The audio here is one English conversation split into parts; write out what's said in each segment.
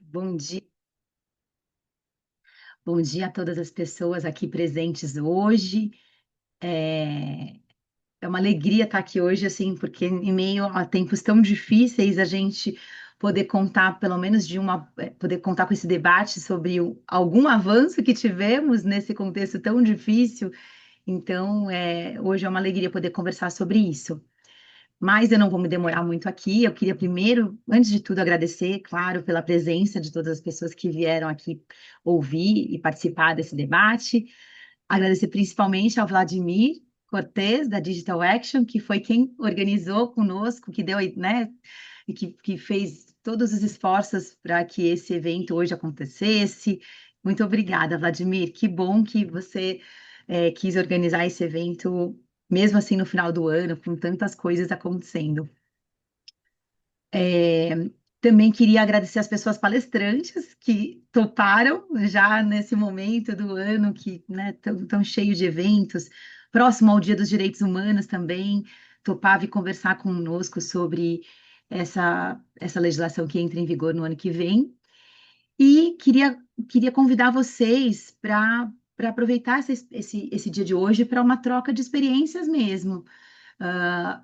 Bom dia. Bom dia a todas as pessoas aqui presentes hoje. É, é uma alegria estar aqui hoje, assim, porque em meio a tempos tão difíceis, a gente poder contar, pelo menos poder contar com esse debate sobre algum avanço que tivemos nesse contexto tão difícil. Então, hoje é uma alegria poder conversar sobre isso. Mas eu não vou me demorar muito aqui. Eu queria primeiro, antes de tudo, agradecer, claro, pela presença de todas as pessoas que vieram aqui ouvir e participar desse debate. Agradecer principalmente ao Vladimir Cortes, da Digital Action, que foi quem organizou conosco, que deu, né, e que fez todos os esforços para que esse evento hoje acontecesse. Muito obrigada, Vladimir. Que bom que você quis organizar esse evento mesmo assim no final do ano, com tantas coisas acontecendo. É, Também queria agradecer as pessoas palestrantes que toparam já nesse momento do ano que, né, tão cheio de eventos, próximo ao Dia dos Direitos Humanos também, topava e conversar conosco sobre essa legislação que entra em vigor no ano que vem. E queria convidar vocês para aproveitar esse dia de hoje para uma troca de experiências mesmo,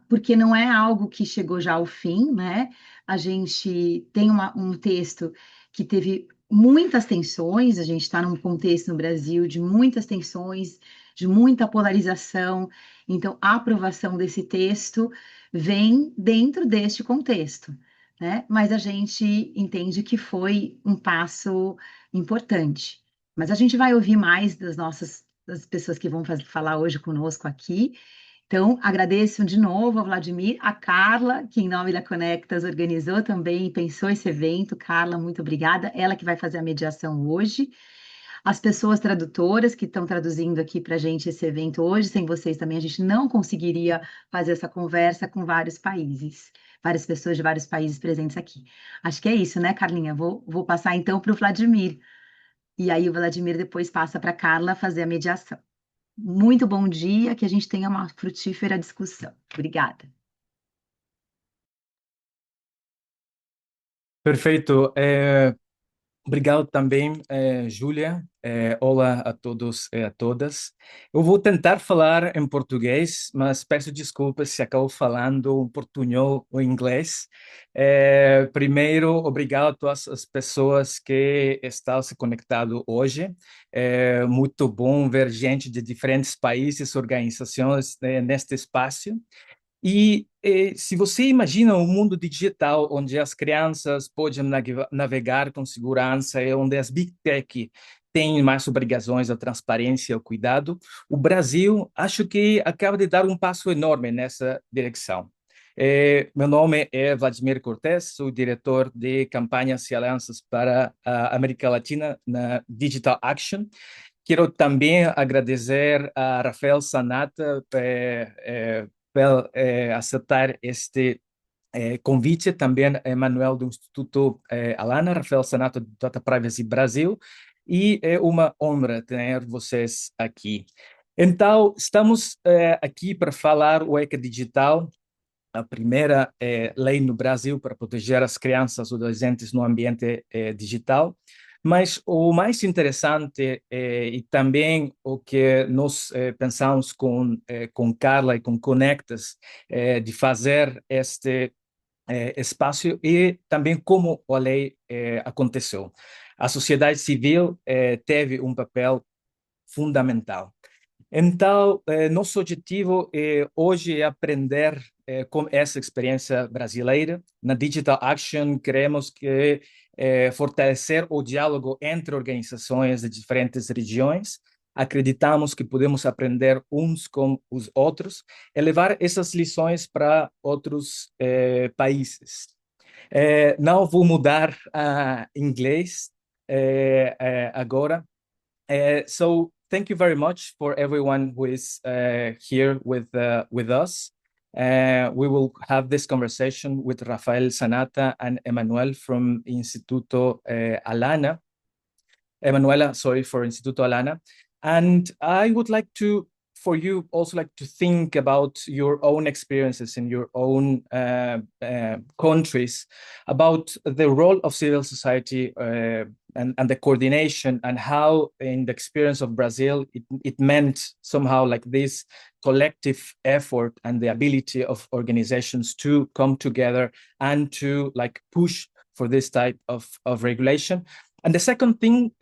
porque não é algo que chegou já ao fim, né? A gente tem um texto que teve muitas tensões, a gente está num contexto no Brasil de muitas tensões, de muita polarização, então a aprovação desse texto vem dentro deste contexto, né? Mas a gente entende que foi um passo importante. Mas a gente vai ouvir mais das pessoas que vão falar hoje conosco aqui. Então, agradeço de novo ao Vladimir, a Carla, que em nome da Conectas organizou também e pensou esse evento. Carla, muito obrigada. Ela que vai fazer a mediação hoje. As pessoas tradutoras que estão traduzindo aqui para a gente esse evento hoje, sem vocês também a gente não conseguiria fazer essa conversa com vários países, várias pessoas de vários países presentes aqui. Acho que é isso, né, Carlinha? Vou passar então para o Vladimir. E aí o Vladimir depois passa para a Carla fazer a mediação. Muito bom dia, que a gente tenha uma frutífera discussão. Obrigada. Perfeito. Obrigado também, Júlia. Olá a todos e a todas. Eu vou tentar falar em português, mas peço desculpas se acabo falando um portunhol ou inglês. Primeiro, obrigado a todas as pessoas que estão se conectando hoje. É muito bom ver gente de diferentes países, organizações, neste espaço. E se você imagina um mundo digital onde as crianças podem navegar com segurança e onde as Big Tech têm mais obrigações da transparência e o cuidado, o Brasil acho que acaba de dar um passo enorme nessa direção. Meu nome é Vladimir Cortes, sou diretor de campanhas e alianças para a América Latina na Digital Action. Quero também agradecer a Rafael Zanatta por aceitar este convite, também a Emanuella do Instituto Alana, Rafael Zanatta da Privacy Brasil, e é uma honra ter vocês aqui. Então, estamos aqui para falar o ECA Digital, a primeira lei no Brasil para proteger as crianças e adolescentes no ambiente digital. Mas o mais interessante e também o que nós pensamos com Carla e com Conectas de fazer este espaço e também como a lei aconteceu. A sociedade civil teve um papel fundamental. Então, nosso objetivo hoje é aprender com essa experiência brasileira. Na Digital Action, queremos que fortalecer o diálogo entre organizações de diferentes regiões. Acreditamos que podemos aprender uns com os outros e levar essas lições para outros países. Não vou mudar a inglês agora. So thank you very much for everyone who is here with us. We will have this conversation with Rafael Zanatta and Emanuel from Instituto Alana. Emanuela, sorry, for Instituto Alana. And I would like to for you also like to think about your own experiences in your own countries, about the role of civil society and the coordination, and how in the experience of Brazil, it meant somehow like this collective effort and the ability of organizations to come together and to like push for this type of regulation. And the second thing,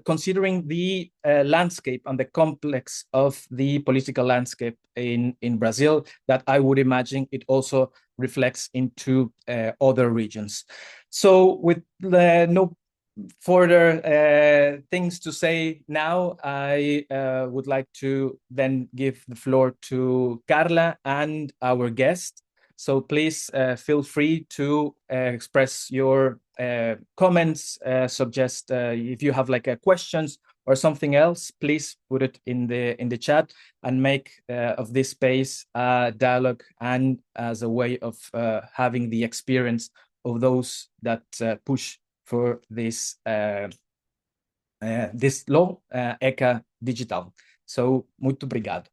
considering the landscape and the complex of the political landscape in Brazil, that I would imagine it also reflects into other regions. So with no further things to say now, I would like to then give the floor to Carla and our guest. So please feel free to express your comments, suggest if you have like questions or something else, please put it in the chat and make of this space a dialogue and as a way of having the experience of those that push for this law, ECA Digital. So, muito obrigado.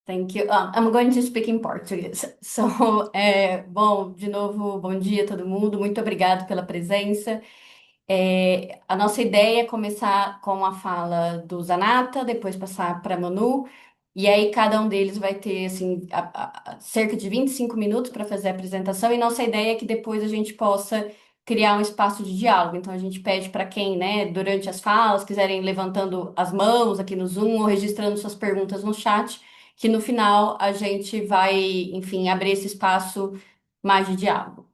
Thank you. I'm going to speak in Portuguese. So, bom, de novo, bom dia a todo mundo. Muito obrigado pela presença. A nossa ideia é começar com a fala do Zanatta, depois passar para a Manu, e aí cada um deles vai ter assim, cerca de 25 minutos para fazer a apresentação, e nossa ideia é que depois a gente possa criar um espaço de diálogo. Então a gente pede para quem, né, durante as falas, quiserem levantando as mãos aqui no Zoom ou registrando suas perguntas no chat, que no final a gente vai, enfim, abrir esse espaço mais de diálogo.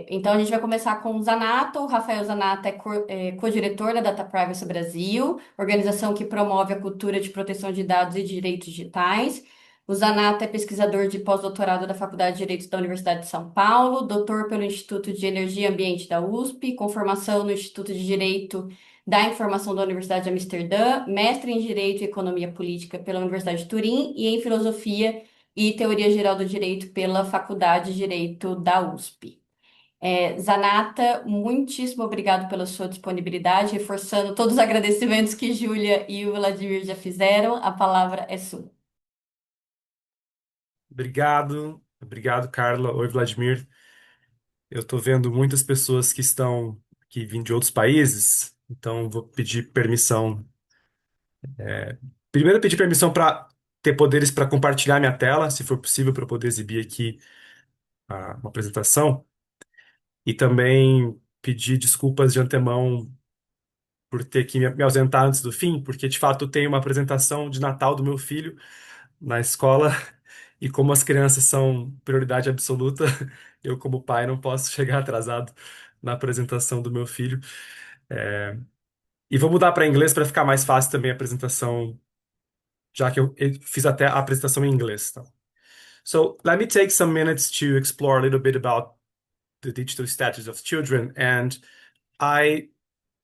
Então a gente vai começar com o Zanatta. O Rafael Zanatta é co-diretor da Data Privacy Brasil, organização que promove a cultura de proteção de dados e direitos digitais. O Zanatta é pesquisador de pós-doutorado da Faculdade de Direitos da Universidade de São Paulo, doutor pelo Instituto de Energia e Ambiente da USP, com formação no Instituto de Direito da Informação da Universidade de Amsterdã, mestre em Direito e Economia Política pela Universidade de Turim e em Filosofia e Teoria Geral do Direito pela Faculdade de Direito da USP. Zanatta, muitíssimo obrigado pela sua disponibilidade, reforçando todos os agradecimentos que Júlia e o Vladimir já fizeram. A palavra é sua. Obrigado, Carla. Oi, Vladimir. Eu estou vendo muitas pessoas que vêm de outros países, então vou pedir permissão. Primeiro, pedir permissão para ter poderes para compartilhar minha tela, se for possível, para poder exibir aqui uma apresentação. E também pedir desculpas de antemão por ter que me ausentar antes do fim, porque de fato eu tenho uma apresentação de Natal do meu filho na escola. E como as crianças são prioridade absoluta, eu, como pai, não posso chegar atrasado na apresentação do meu filho. E vou mudar para inglês para ficar mais fácil também a apresentação, já que eu fiz até a apresentação em inglês. Tá? So, let me take some minutes to explore a little bit about the digital status of children. And I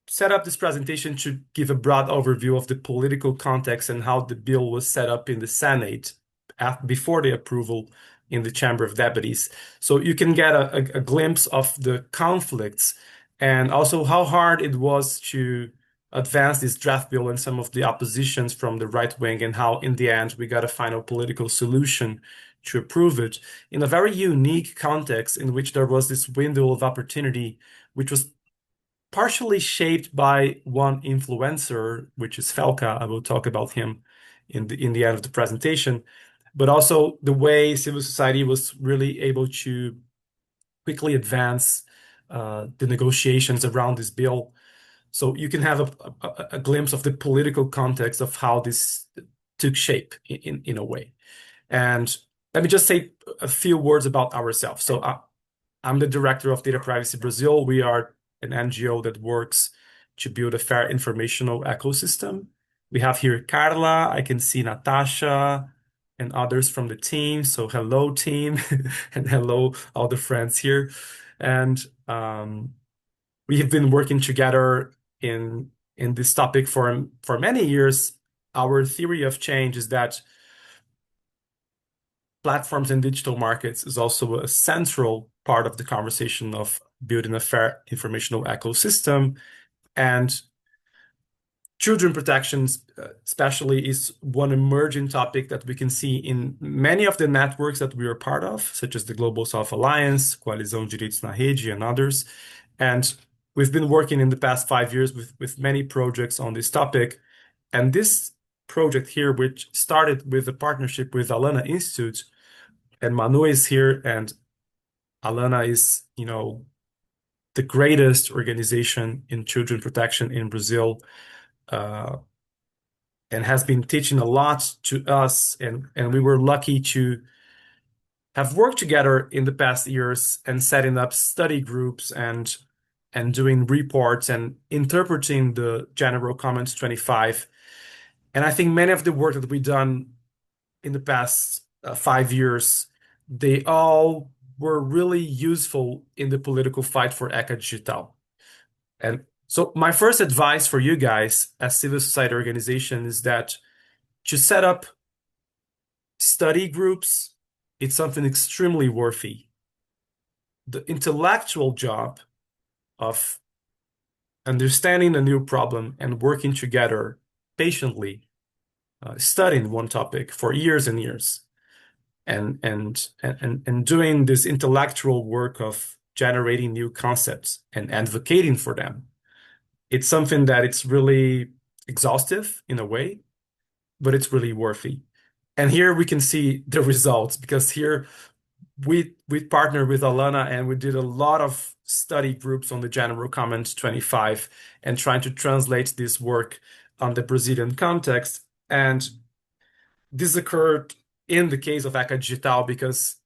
set up this presentation to give a broad overview of the political context and how the bill was set up in the Senate before the approval in the Chamber of Deputies. So you can get a glimpse of the conflicts and also how hard it was to advance this draft bill and some of the oppositions from the right wing, and how in the end we got a final political solution to approve it in a very unique context in which there was this window of opportunity, which was partially shaped by one influencer, which is Felka. I will talk about him in the end of the presentation, but also the way civil society was really able to quickly advance the negotiations around this bill. So you can have a glimpse of the political context of how this took shape in a way. And let me just say a few words about ourselves. So I'm the director of Data Privacy Brasil. We are an NGO that works to build a fair informational ecosystem. We have here Carla, I can see Natasha and others from the team. So hello, team, and hello, all the friends here. And we have been working together in this topic for many years. Our theory of change is that platforms and digital markets is also a central part of the conversation of building a fair informational ecosystem. And children protections, especially, is one emerging topic that we can see in many of the networks that we are part of, such as the Global South Alliance, Coalizão Direitos na Rede, and others. And we've been working in the past 5 years with many projects on this topic. And this project here, which started with a partnership with Alana Institute, and Manu is here, and Alana is, the greatest organization in children protection in Brazil, and has been teaching a lot to us. And we were lucky to have worked together in the past years and setting up study groups and doing reports and interpreting the General Comments 25. And I think many of the work that we've done in the past 5 years, they all were really useful in the political fight for ECA Digital. And so my first advice for you guys as civil society organization is that to set up study groups, it's something extremely worthy. The intellectual job of understanding a new problem and working together patiently, studying one topic for years and years, and doing this intellectual work of generating new concepts and advocating for them. It's something that it's really exhaustive in a way, but it's really worthy. And here we can see the results, because here we partnered with Alana and we did a lot of study groups on the General Comment 25 and trying to translate this work on the Brazilian context. And this occurred in the case of ECA Digital because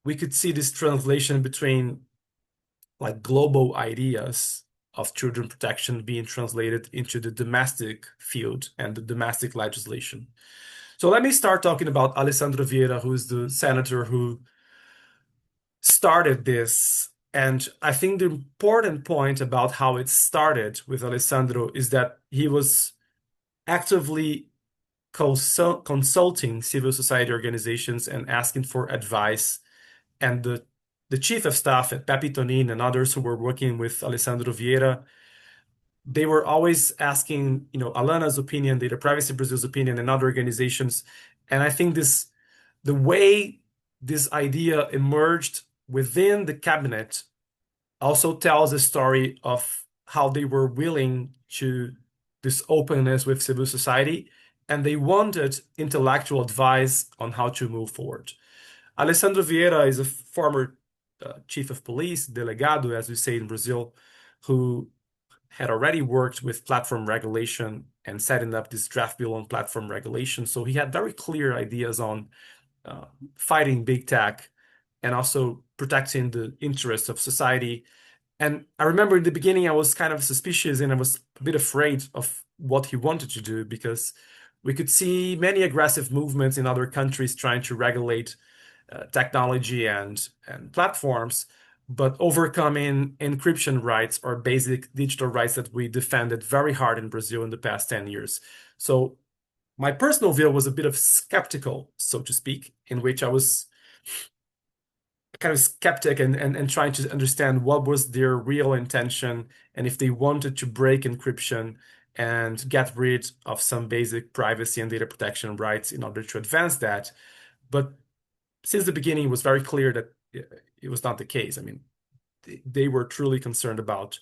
we could see this translation between like global ideas of children protection being translated into the domestic field and the domestic legislation. So let me start talking about Alessandro Vieira, who is the senator who started this. And I think the important point about how it started with Alessandro is that he was actively consulting civil society organizations and asking for advice. And the chief of staff at Pepe Tonin and others who were working with Alessandro Vieira, they were always asking, Alana's opinion, Data Privacy Brasil's opinion, and other organizations. And I think the way this idea emerged within the cabinet also tells a story of how they were willing to this openness with civil society, and they wanted intellectual advice on how to move forward. Alessandro Vieira is a former chief of police, delegado, as we say in Brazil, who had already worked with platform regulation and setting up this draft bill on platform regulation. So he had very clear ideas on fighting big tech and also protecting the interests of society. And I remember in the beginning, I was kind of suspicious and I was a bit afraid of what he wanted to do, because we could see many aggressive movements in other countries trying to regulate technology and platforms, but overcoming encryption rights or basic digital rights that we defended very hard in Brazil in the past 10 years. So my personal view was a bit of skeptical, so to speak, in which I was kind of skeptic and trying to understand what was their real intention and if they wanted to break encryption and get rid of some basic privacy and data protection rights in order to advance that. But since the beginning, it was very clear that it was not the case. I mean, they were truly concerned about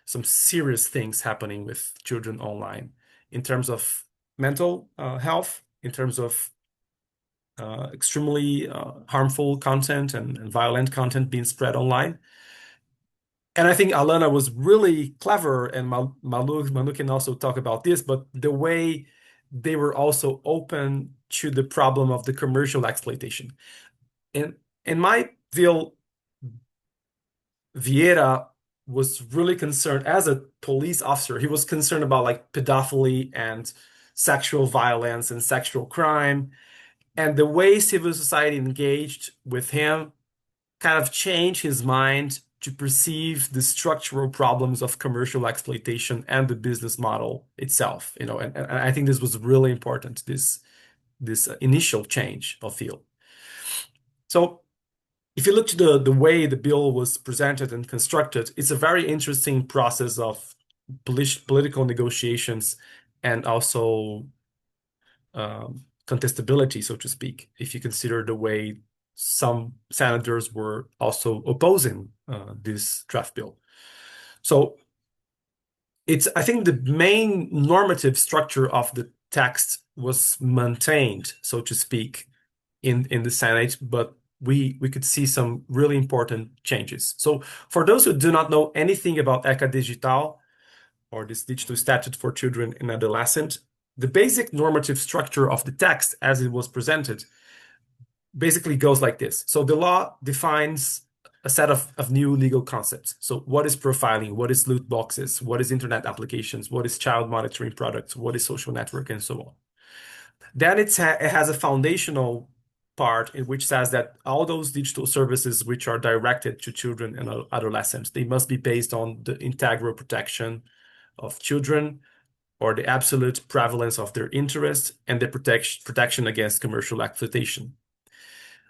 some serious things happening with children online in terms of mental health, in terms of extremely harmful content and violent content being spread online. And I think Alana was really clever, and Manu can also talk about this, but the way they were also open to the problem of the commercial exploitation. And in my view, Vieira was really concerned as a police officer. He was concerned about like pedophily and sexual violence and sexual crime. And the way civil society engaged with him kind of changed his mind to perceive the structural problems of commercial exploitation and the business model itself. And I think this was really important, this initial change of field. So if you look to the way the bill was presented and constructed, it's a very interesting process of political negotiations and also contestability, so to speak, if you consider the way some senators were also opposing this draft bill. So I think the main normative structure of the text was maintained, so to speak, in the Senate, but we could see some really important changes. So for those who do not know anything about ECA Digital, or this digital statute for children and adolescents, the basic normative structure of the text as it was presented basically goes like this. So the law defines a set of new legal concepts. So what is profiling? What is loot boxes? What is internet applications? What is child monitoring products? What is social network, and so on. Then it has a foundational part in which says that all those digital services which are directed to children and adolescents, they must be based on the integral protection of children, or the absolute prevalence of their interest, and the protection against commercial exploitation.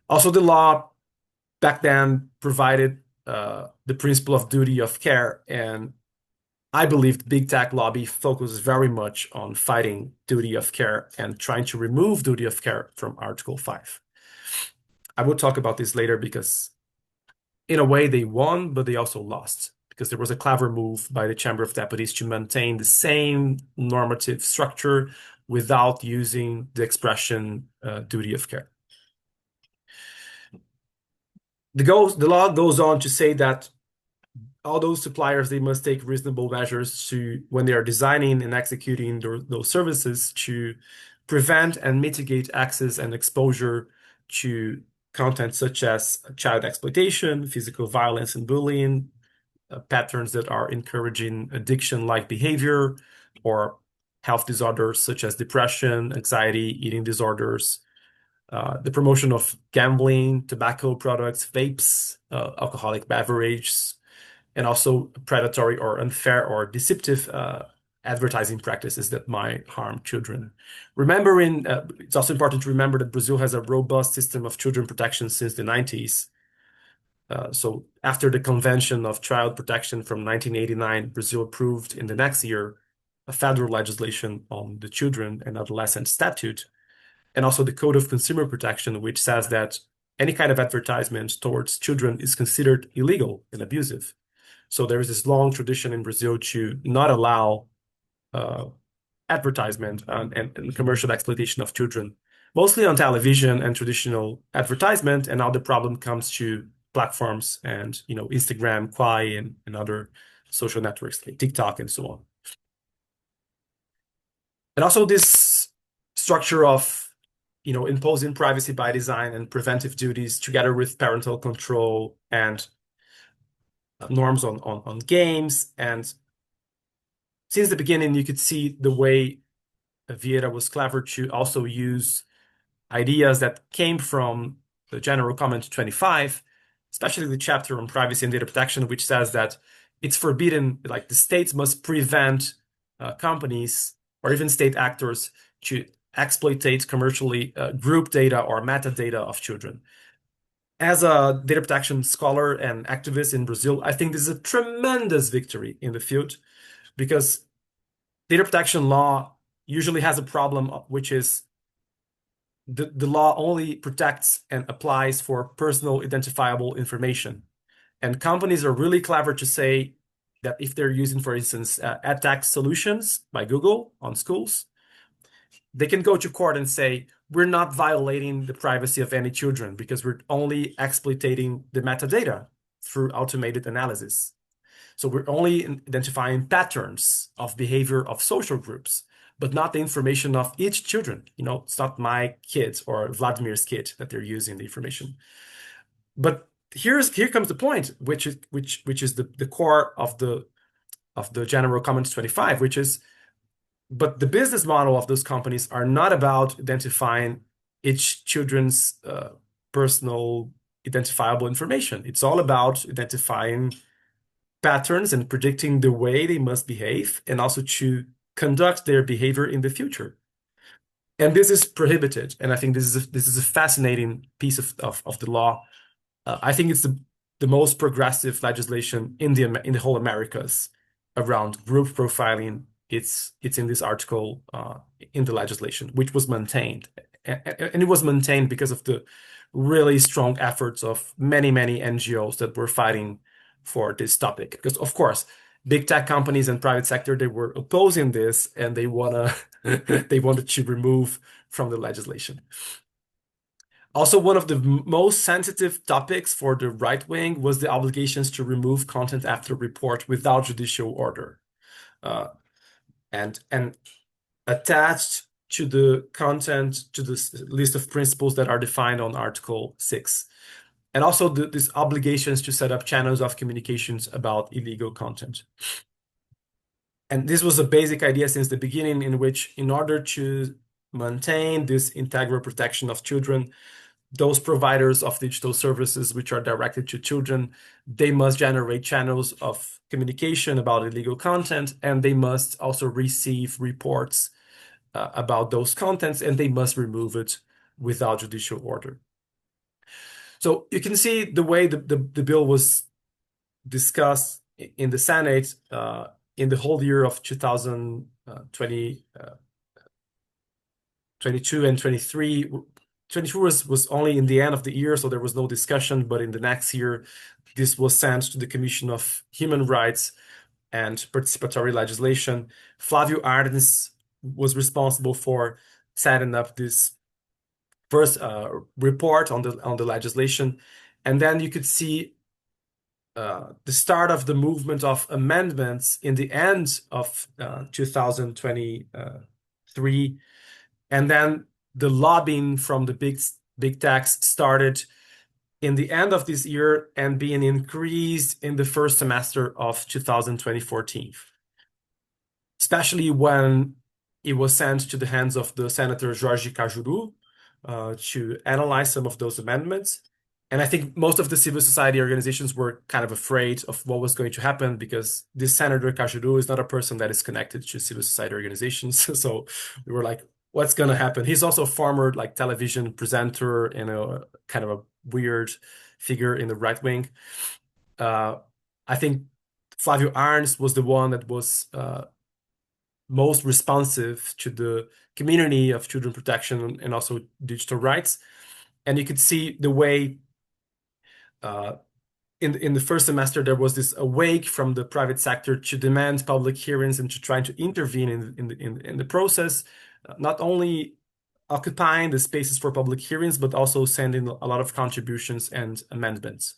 Also, the law back then provided the principle of duty of care, and I believe the big tech lobby focuses very much on fighting duty of care and trying to remove duty of care from Article 5. I will talk about this later because in a way they won, but they also lost, because there was a clever move by the Chamber of Deputies to maintain the same normative structure without using the expression duty of care. The law goes on to say that all those suppliers, they must take reasonable measures when they are designing and executing those services, to prevent and mitigate access and exposure to content such as child exploitation, physical violence and bullying, patterns that are encouraging addiction-like behavior, or health disorders such as depression, anxiety, eating disorders, the promotion of gambling, tobacco products, vapes, alcoholic beverages, and also predatory or unfair or deceptive advertising practices that might harm children. It's also important to remember that Brazil has a robust system of children protection since the 90s. So after the Convention of Child Protection from 1989, Brazil approved in the next year a federal legislation on the Children and Adolescent Statute, and also the Code of Consumer Protection, which says that any kind of advertisement towards children is considered illegal and abusive. So there is this long tradition in Brazil to not allow advertisement and commercial exploitation of children, mostly on television and traditional advertisement. And now the problem comes to platforms and Instagram, Quai, and other social networks like TikTok and so on. And also this structure of imposing privacy by design and preventive duties together with parental control and norms on games. And since the beginning, you could see the way Vieira was clever to also use ideas that came from the General Comment 25, especially the chapter on privacy and data protection, which says that it's forbidden, like the states must prevent companies or even state actors to exploitate commercially group data or metadata of children. As a data protection scholar and activist in Brazil, I think this is a tremendous victory in the field, because data protection law usually has a problem, which is the law only protects and applies for personal identifiable information. And companies are really clever to say that if they're using, for instance, edtech solutions by Google on schools, they can go to court and say, we're not violating the privacy of any children because we're only exploiting the metadata through automated analysis. So we're only identifying patterns of behavior of social groups, but not the information of each children. It's not my kids or Vladimir's kid that they're using the information. But here comes the point, which is the core of the General Comments 25, which is, but the business model of those companies are not about identifying each children's personal identifiable information. It's all about identifying patterns and predicting the way they must behave, and also to conduct their behavior in the future. And this is prohibited. And I think this is a fascinating piece of the law. I think it's the most progressive legislation in the whole Americas around group profiling it's in this article in the legislation, which was maintained. And it was maintained because of the really strong efforts of many NGOs that were fighting for this topic. Because of course, big tech companies and private sector, they were opposing this, and they wanted to remove from the legislation. Also, one of the most sensitive topics for the right wing was the obligations to remove content after report without judicial order. And attached to the content, to this list of principles that are defined on Article 6. And also these obligations to set up channels of communications about illegal content. And this was a basic idea since the beginning, in which, in order to maintain this integral protection of children, those providers of digital services which are directed to children, they must generate channels of communication about illegal content, and they must also receive reports about those contents, and they must remove it without judicial order. So you can see the way the bill was discussed in the Senate in the whole year of 2020, 22 and 23. 22 was only in the end of the year, so there was no discussion, but in the next year, this was sent to the Commission of Human Rights and Participatory Legislation. Flávio Arnes was responsible for setting up this first report on the legislation, and then you could see the start of the movement of amendments in the end of 2023, and then the lobbying from the big techs started in the end of this year and being increased in the first semester of 2014, especially when it was sent to the hands of the Senator Jorge Cajuru to analyze some of those amendments. And I think most of the civil society organizations were kind of afraid of what was going to happen, because this Senator Cajuru is not a person that is connected to civil society organizations. So we were like, what's going to happen? He's also a former television presenter and a kind of a weird figure in the right wing. I think Flávio Arnes was the one that was most responsive to the community of children protection and also digital rights. And you could see the way in the first semester, there was this awake from the private sector to demand public hearings and to try to intervene in the process, not only occupying the spaces for public hearings, but also sending a lot of contributions and amendments.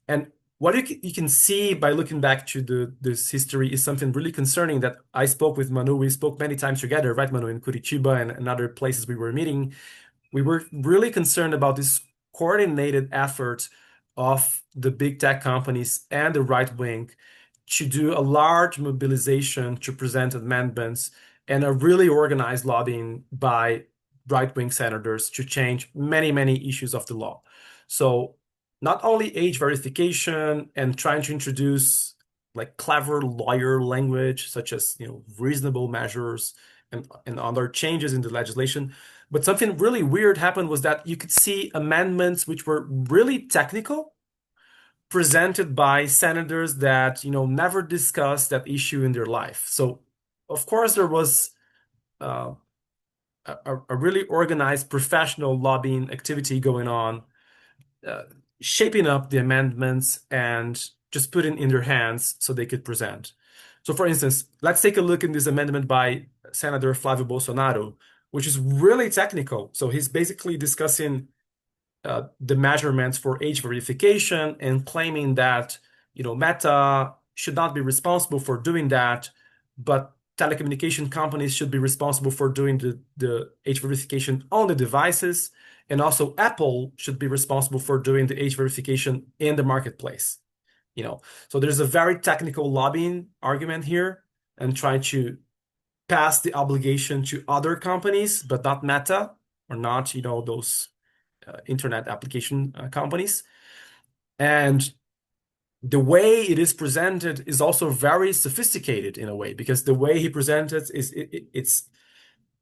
And what you can see by looking back to this history is something really concerning that I spoke with Manu. We spoke many times together, right, Manu, in Curitiba and other places we were meeting. We were really concerned about this coordinated effort of the big tech companies and the right wing to do a large mobilization to present amendments and a really organized lobbying by right-wing senators to change many issues of the law. So not only age verification and trying to introduce clever lawyer language, such as reasonable measures and other changes in the legislation, but something really weird happened was that you could see amendments which were really technical, presented by senators that never discussed that issue in their life. So of course there was a really organized professional lobbying activity going on, shaping up the amendments and just putting in their hands so they could present. So for instance, let's take a look in this amendment by Senator Flávio Bolsonaro, which is really technical. So he's basically discussing the measurements for age verification and claiming that Meta should not be responsible for doing that, but telecommunication companies should be responsible for doing the age verification on the devices, and also Apple should be responsible for doing the age verification in the marketplace. So there's a very technical lobbying argument here and trying to pass the obligation to other companies, but not Meta or not those internet application companies. And the way it is presented is also very sophisticated in a way, because the way he presented is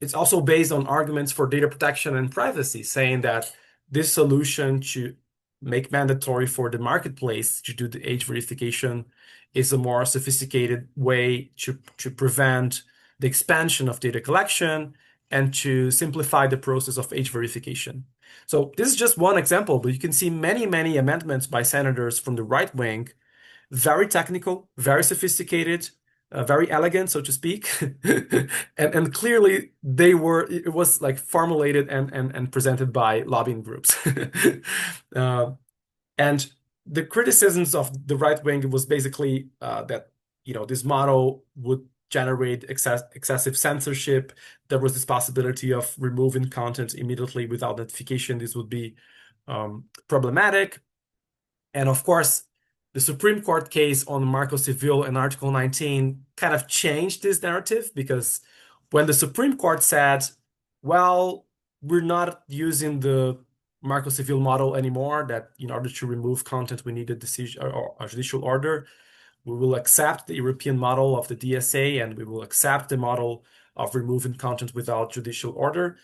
it's also based on arguments for data protection and privacy, saying that this solution to make mandatory for the marketplace to do the age verification is a more sophisticated way to prevent the expansion of data collection, and to simplify the process of age verification. So this is just one example, but you can see many, many amendments by senators from the right wing, very technical, very sophisticated, very elegant, so to speak. and clearly it was like formulated and presented by lobbying groups. And the criticisms of the right wing was basically that this model would generate excessive censorship. There was this possibility of removing content immediately without notification. This would be problematic. And of course, the Supreme Court case on Marco Civil and Article 19 kind of changed this narrative, because when the Supreme Court said, well, we're not using the Marco Civil model anymore, that in order to remove content, we need a decision or a judicial order. We will accept the European model of the DSA, and we will accept the model of removing content without judicial order.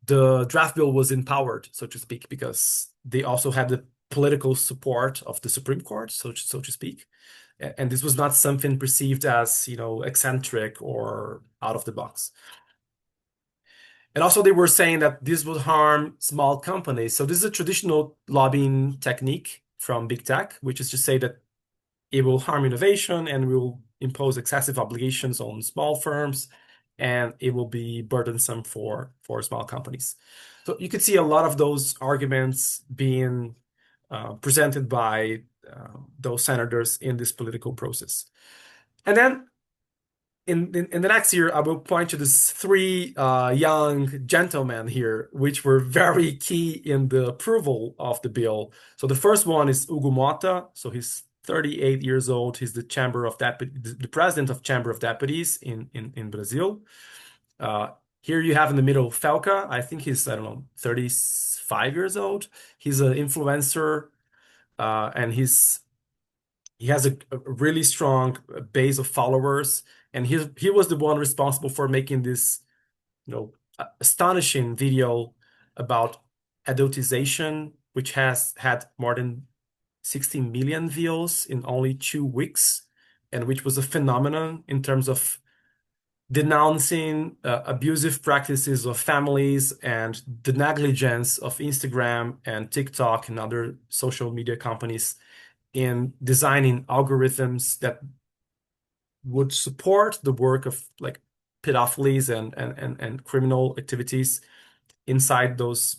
The draft bill was empowered, so to speak, because they also had the political support of the Supreme Court, so to speak. And this was not something perceived as, eccentric or out of the box. And also they were saying that this would harm small companies. So this is a traditional lobbying technique from big tech, which is to say that it will harm innovation and will impose excessive obligations on small firms, and it will be burdensome for small companies. So you could see a lot of those arguments being presented by those senators in this political process. And then in the next year, I will point to these three young gentlemen here, which were very key in the approval of the bill. So the first one is Hugo Mota. So he's 38 years old. He's the president of Chamber of Deputies in Brazil. Here you have in the middle Felca. I think he's, 35 years old. He's an influencer, and he has a really strong base of followers. And he was the one responsible for making this, astonishing video about adultization, which has had more than 60 million views in only 2 weeks, and which was a phenomenon in terms of denouncing abusive practices of families and the negligence of Instagram and TikTok and other social media companies in designing algorithms that would support the work of like pedophiles and criminal activities inside those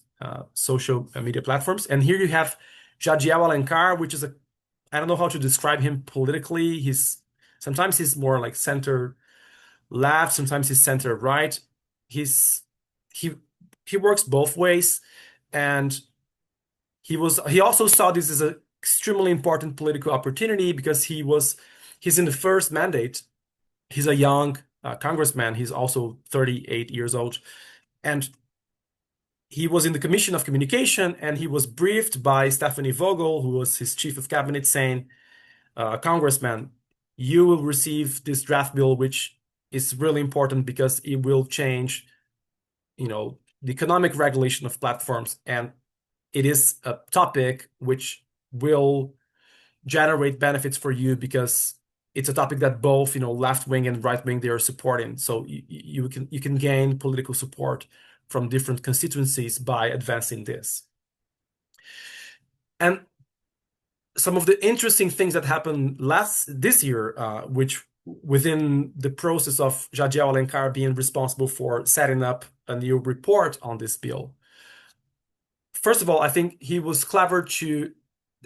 social media platforms. And here you have Jadiel Alencar, which is I don't know how to describe him politically. Sometimes he's more like center left, sometimes he's center right. He works both ways, and he also saw this as an extremely important political opportunity because he's in the first mandate. He's a young congressman. He's also 38 years old, and he was in the Commission of Communication, and he was briefed by Stephanie Vogel, who was his chief of cabinet, saying, Congressman, you will receive this draft bill, which is really important because it will change, the economic regulation of platforms. And it is a topic which will generate benefits for you because it's a topic that both, left wing and right wing, they are supporting. So you can gain political support from different constituencies by advancing this. And some of the interesting things that happened this year, which within the process of Jadiel Alencar being responsible for setting up a new report on this bill. First of all, I think he was clever to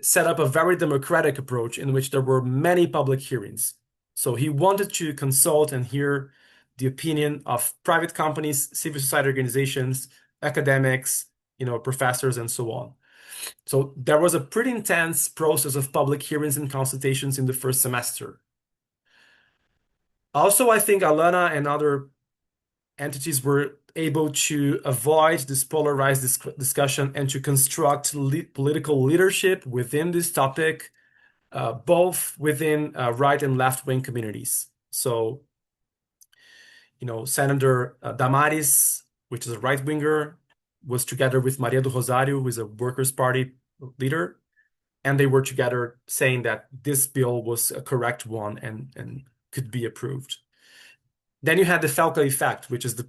set up a very democratic approach in which there were many public hearings. So he wanted to consult and hear the opinion of private companies, civil society organizations, academics, professors, and so on. So there was a pretty intense process of public hearings and consultations in the first semester. Also, I think Alana and other entities were able to avoid this polarized discussion and to construct political leadership within this topic, both within right and left-wing communities. So, Senator Damares, which is a right-winger, was together with Maria do Rosário, who is a Workers' Party leader, and they were together saying that this bill was a correct one and could be approved. Then you had the Felca effect, which is the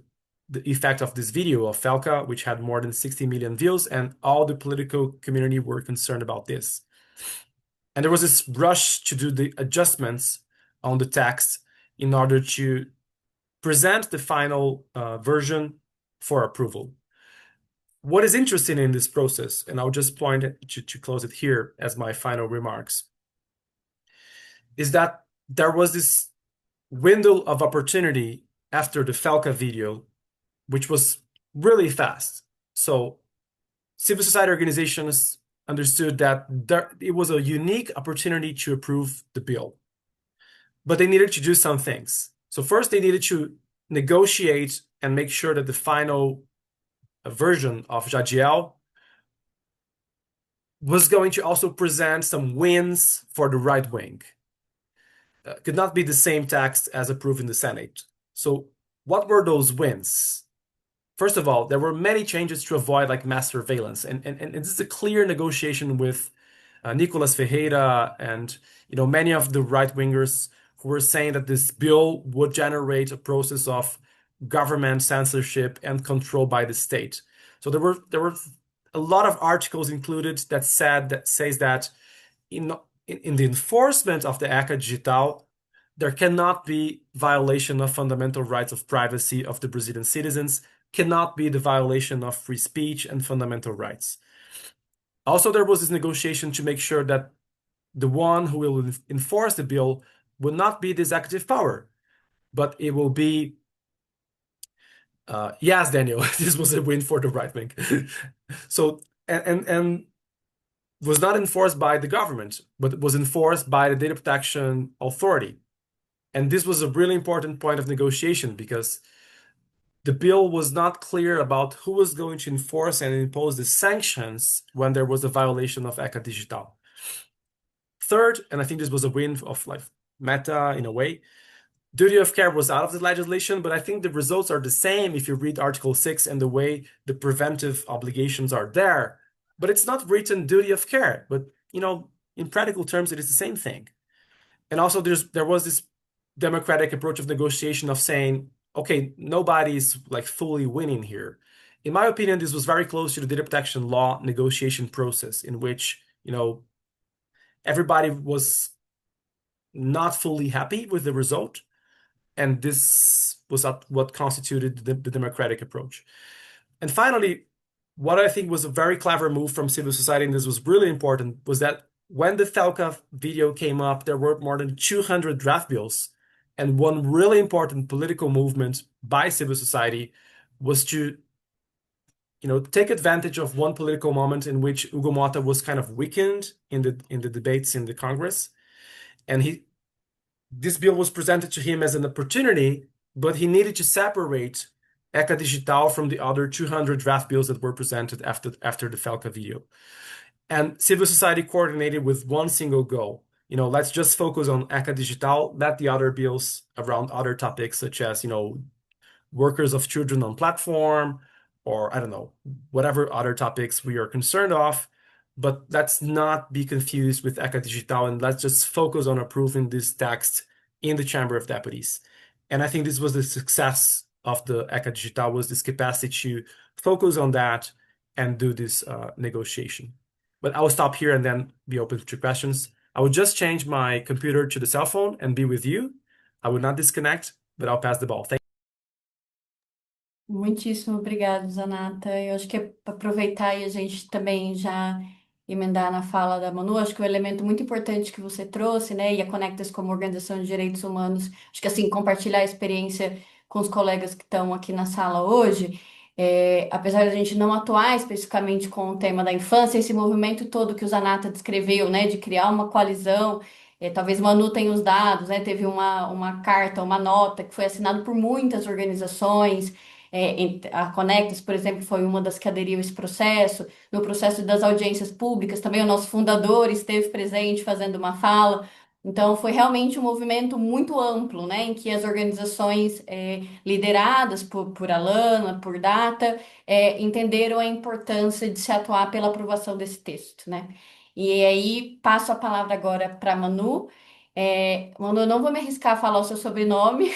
effect of this video of Felca, which had more than 60 million views, and all the political community were concerned about this. And there was this rush to do the adjustments on the text in order to present the final version for approval. What is interesting in this process, and I'll just point to close it here as my final remarks, is that there was this window of opportunity after the Felca video, which was really fast. So civil society organizations understood that it was a unique opportunity to approve the bill, but they needed to do some things. So first, they needed to negotiate and make sure that the final version of Jadiel was going to also present some wins for the right wing. Could not be the same text as approved in the Senate. So what were those wins? First of all, there were many changes to avoid like mass surveillance, and this is a clear negotiation with Nicolas Ferreira and many of the right wingers who were saying that this bill would generate a process of government censorship and control by the state. So there were a lot of articles included that says that in the enforcement of the ECA Digital, there cannot be violation of fundamental rights of privacy of the Brazilian citizens, cannot be the violation of free speech and fundamental rights. Also, there was this negotiation to make sure that the one who will enforce the bill will not be the executive power, but it will be, yes, Daniel, this was a win for the right wing. So, and was not enforced by the government, but it was enforced by the Data Protection Authority. And this was a really important point of negotiation because the bill was not clear about who was going to enforce and impose the sanctions when there was a violation of ECA Digital. Third, and I think this was a win of like Meta in a way, duty of care was out of the legislation, but I think the results are the same if you read Article 6 and the way the preventive obligations are there. But it's not written duty of care, but in practical terms, it is the same thing. And also there was this democratic approach of negotiation of saying, okay, nobody's like fully winning here. In my opinion, this was very close to the data protection law negotiation process in which, everybody was not fully happy with the result. And this was what constituted the democratic approach. And finally, what I think was a very clever move from civil society, and this was really important, was that when the Felca video came up, there were more than 200 draft bills. And one really important political movement by civil society was to, take advantage of one political moment in which Hugo Mota was kind of weakened in the debates in the Congress. And this bill was presented to him as an opportunity, but he needed to separate ECA Digital from the other 200 draft bills that were presented after the Felca video. And civil society coordinated with one single goal. Let's just focus on ECA Digital, let the other bills around other topics such as, workers of children on platform, or I don't know, whatever other topics we are concerned of, but let's not be confused with ECA Digital and let's just focus on approving this text in the Chamber of Deputies. And I think this was the success of the ECA Digital, was this capacity to focus on that and do this negotiation. But I will stop here and then be open to questions. I will just change my computer to the cell phone and be with you. I will not disconnect, but I'll pass the ball. Thank Muitíssimo obrigado, Zanatta. Eu acho que é para aproveitar e a gente também já emendar na fala da Manu. Acho que o elemento muito importante que você trouxe, né, e a Conectas como organização de direitos humanos, acho que assim, compartilhar a experiência com os colegas que estão aqui na sala hoje, apesar de a gente não atuar especificamente com o tema da infância, esse movimento todo que o Zanatta descreveu, né, de criar uma coalizão, talvez Manu tenha os dados, né, teve uma carta, uma nota que foi assinada por muitas organizações. A Conectas, por exemplo, foi uma das que aderiu a esse processo. No processo das audiências públicas, também o nosso fundador esteve presente fazendo uma fala. Então, foi realmente um movimento muito amplo, né, em que as organizações lideradas por Alana, por Data, entenderam a importância de se atuar pela aprovação desse texto, né? E aí, passo a palavra agora para Manu. Manu, eu não vou me arriscar a falar o seu sobrenome,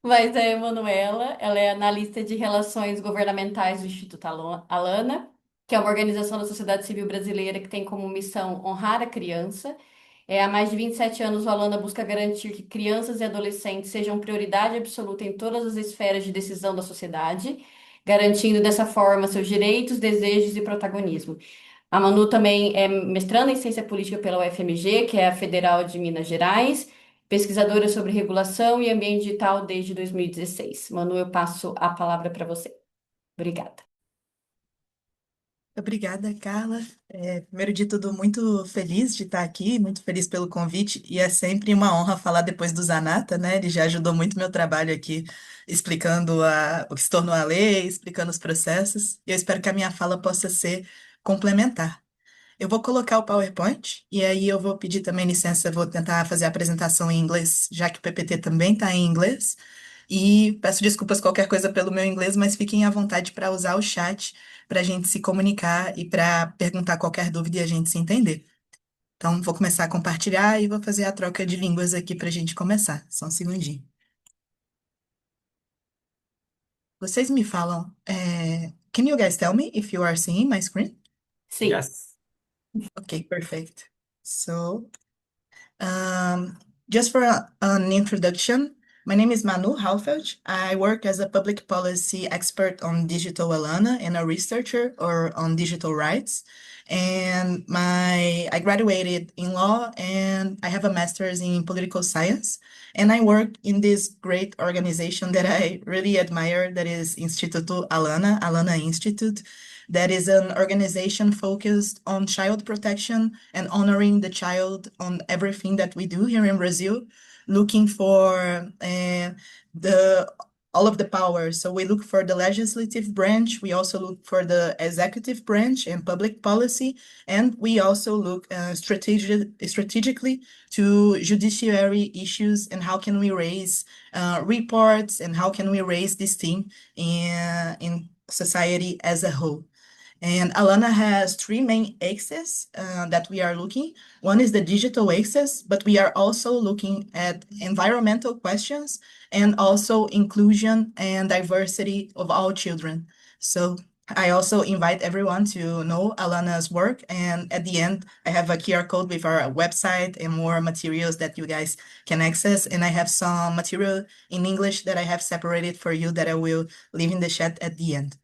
Mas a Emanuela, ela é analista de relações governamentais do Instituto Alana, que é uma organização da sociedade civil brasileira que tem como missão honrar a criança. Há mais de 27 anos, o Alana busca garantir que crianças e adolescentes sejam prioridade absoluta em todas as esferas de decisão da sociedade, garantindo dessa forma seus direitos, desejos e protagonismo. A Manu também é mestranda em ciência política pela UFMG, que é a Federal de Minas Gerais, pesquisadora sobre regulação e ambiente digital desde 2016. Manu, eu passo a palavra para você. Obrigada. Obrigada, Carla. Primeiro de tudo, muito feliz de estar aqui, muito feliz pelo convite, e é sempre uma honra falar depois do Zanatta, né? Ele já ajudou muito meu trabalho aqui, explicando o que se tornou a lei, explicando os processos, e eu espero que a minha fala possa ser complementar. Eu vou colocar o PowerPoint, e aí eu vou pedir também licença, vou tentar fazer a apresentação em inglês, já que o PPT também está em inglês. E peço desculpas qualquer coisa pelo meu inglês, mas fiquem à vontade para usar o chat para a gente se comunicar e para perguntar qualquer dúvida e a gente se entender. Então, vou começar a compartilhar e vou fazer a troca de línguas aqui para a gente começar. Só um segundinho. Vocês me falam, can you guys tell me if you are seeing my screen? Sim. Yes. Okay, perfect. So, Um, just for an introduction, my name is Emanuella Halfeld. I work as a public policy expert on Digital Alana and a researcher on digital rights. And I graduated in law and I have a master's in political science. And I work in this great organization that I really admire, that is Instituto Alana, Alana Institute. That is an organization focused on child protection and honoring the child on everything that we do here in Brazil, looking for all of the powers. So we look for the legislative branch, we also look for the executive branch and public policy, and we also look strategically to judiciary issues and how can we raise reports and how can we raise this theme in society as a whole. And Alana has three main axes that we are looking. One is the digital axis, but we are also looking at environmental questions and also inclusion and diversity of all children. So I also invite everyone to know Alana's work. And at the end, I have a QR code with our website and more materials that you guys can access. And I have some material in English that I have separated for you that I will leave in the chat at the end.